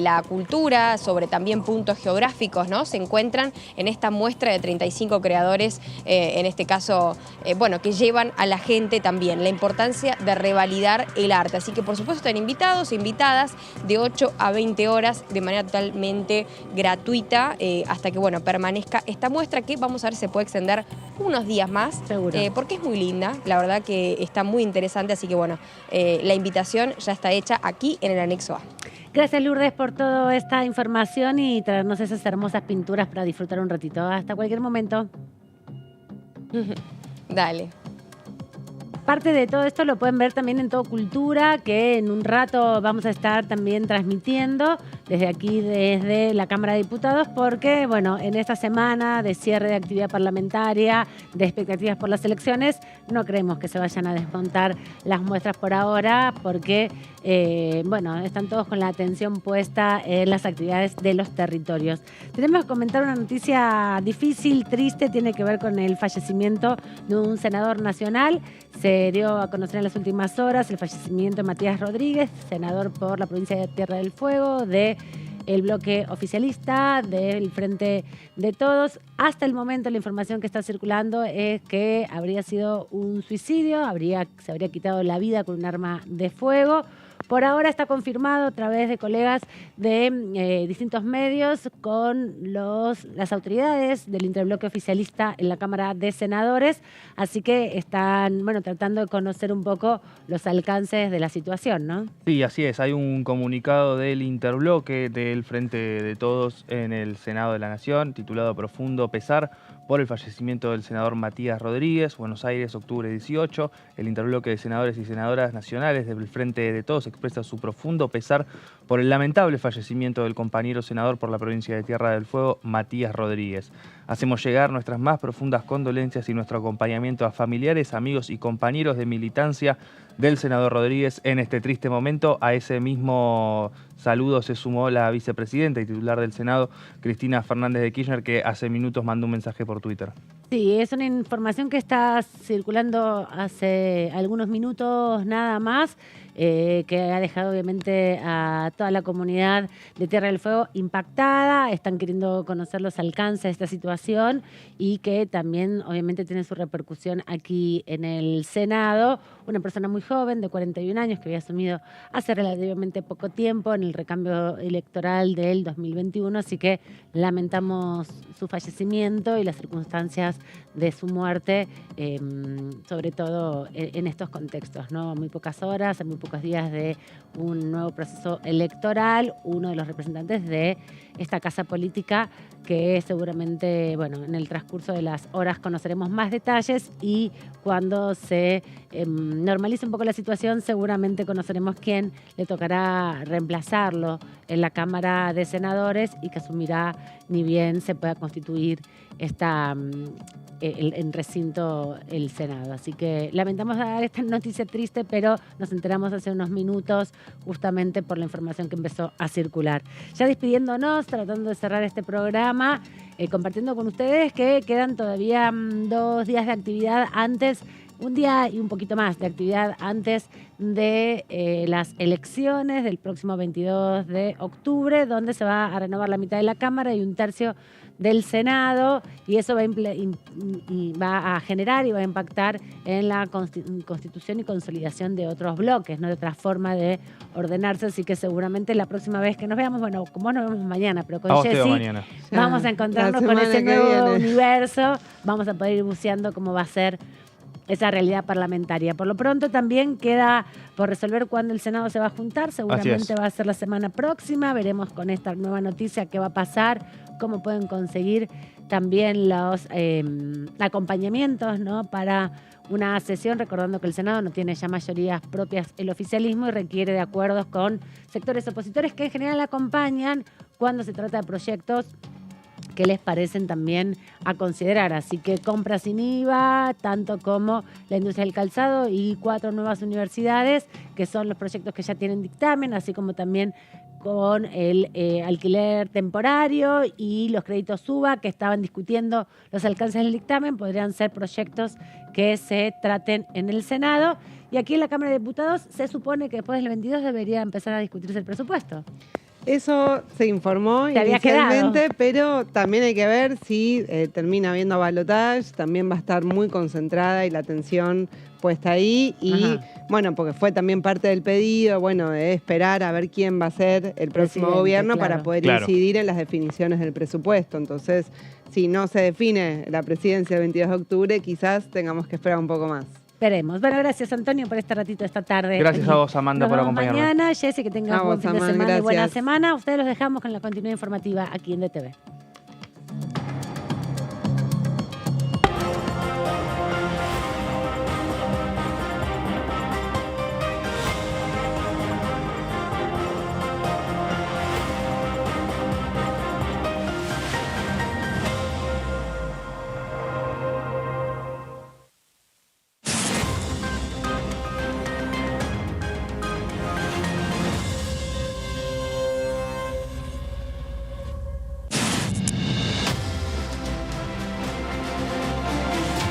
la cultura, sobre también puntos geográficos, ¿no? Se encuentran en esta muestra de 35 creadores, en este caso, bueno, que llevan a la gente también la importancia de revalidar el arte. Así que, por supuesto, están invitados e invitadas de 8 a 20 horas de manera totalmente gratuita hasta que, bueno, permanezca esta muestra que vamos a ver si se puede extender unos días más. Seguro. Porque es muy linda, la verdad que está muy interesante, así que bueno, la invitación ya está hecha aquí en el anexo A. Gracias, Lourdes, por toda esta información y traernos esas hermosas pinturas para disfrutar un ratito. Hasta cualquier momento. Dale. Parte de todo esto lo pueden ver también en Todo Cultura, que en un rato vamos a estar también transmitiendo desde aquí, desde la Cámara de Diputados, porque, bueno, en esta semana de cierre de actividad parlamentaria, de expectativas por las elecciones, no creemos que se vayan a desmontar las muestras por ahora, porque, bueno, están todos con la atención puesta en las actividades de los territorios. Tenemos que comentar una noticia difícil, triste, tiene que ver con el fallecimiento de un senador nacional. Se dio a conocer en las últimas horas el fallecimiento de Matías Rodríguez, senador por la provincia de Tierra del Fuego, del bloque oficialista, del Frente de Todos. Hasta el momento la información que está circulando es que habría sido un suicidio, se habría quitado la vida con un arma de fuego. Por ahora está confirmado a través de colegas de distintos medios con las autoridades del interbloque oficialista en la Cámara de Senadores, así que están, bueno, tratando de conocer un poco los alcances de la situación, ¿no? Sí, así es. Hay un comunicado del interbloque del Frente de Todos en el Senado de la Nación, titulado Profundo pesar por el fallecimiento del senador Matías Rodríguez, Buenos Aires, octubre 18. El interbloque de senadores y senadoras nacionales del Frente de Todos expresa su profundo pesar por el lamentable fallecimiento del compañero senador por la provincia de Tierra del Fuego, Matías Rodríguez. Hacemos llegar nuestras más profundas condolencias y nuestro acompañamiento a familiares, amigos y compañeros de militancia del senador Rodríguez en este triste momento. A ese mismo saludo se sumó la vicepresidenta y titular del Senado, Cristina Fernández de Kirchner, que hace minutos mandó un mensaje por Twitter. Sí, es una información que está circulando hace algunos minutos nada más, que ha dejado obviamente a toda la comunidad de Tierra del Fuego impactada. Están queriendo conocer los alcances de esta situación y que también obviamente tiene su repercusión aquí en el Senado. Una persona muy joven, de 41 años, que había asumido hace relativamente poco tiempo en el recambio electoral del 2021, así que lamentamos su fallecimiento y las circunstancias de su muerte, sobre todo en estos contextos, ¿no? Muy pocas horas, muy pocos días de un nuevo proceso electoral, uno de los representantes de esta casa política que seguramente, bueno, en el transcurso de las horas conoceremos más detalles y cuando se normalice un poco la situación seguramente conoceremos quién le tocará reemplazarlo en la Cámara de Senadores y que asumirá ni bien se pueda constituir en recinto el Senado. Así que lamentamos dar esta noticia triste, pero nos enteramos hace unos minutos justamente por la información que empezó a circular. Ya despidiéndonos, tratando de cerrar este programa, compartiendo con ustedes que quedan todavía 2 días de actividad antes, un día y un poquito más de actividad antes de las elecciones del próximo 22 de octubre, donde se va a renovar la mitad de la Cámara y 1/3 del Senado, y eso va a generar y va a impactar en la constitución y consolidación de otros bloques, ¿no? De otra forma de ordenarse, así que seguramente la próxima vez que nos veamos, bueno, como nos vemos mañana, pero con Jessy vamos a encontrarnos con ese nuevo universo, vamos a poder ir buceando cómo va a ser esa realidad parlamentaria. Por lo pronto también queda por resolver cuándo el Senado se va a juntar, seguramente va a ser la semana próxima, veremos con esta nueva noticia qué va a pasar, cómo pueden conseguir también los acompañamientos, ¿no? Para una sesión, recordando que el Senado no tiene ya mayorías propias el oficialismo y requiere de acuerdos con sectores opositores que en general acompañan cuando se trata de proyectos que les parecen también a considerar. Así que compra sin IVA, tanto como la industria del calzado y 4 nuevas universidades, que son los proyectos que ya tienen dictamen, así como también con el alquiler temporario y los créditos SUBA que estaban discutiendo los alcances del dictamen, podrían ser proyectos que se traten en el Senado. Y aquí en la Cámara de Diputados se supone que después del 22 debería empezar a discutirse el presupuesto. Eso se informó inicialmente, pero también hay que ver si termina habiendo balotaje, también va a estar muy concentrada y la atención puesta ahí. Y bueno, porque fue también parte del pedido, bueno, de esperar a ver quién va a ser el próximo gobierno para poder incidir en las definiciones del presupuesto. Entonces, si no se define la presidencia el 22 de octubre, quizás tengamos que esperar un poco más. Veremos. Bueno, gracias Antonio por este ratito esta tarde. Gracias a vos, Amanda, por acompañarnos. Mañana, Jessy, que tengas buen fin de semana y buena semana. Ustedes los dejamos con la continuidad informativa aquí en DTV.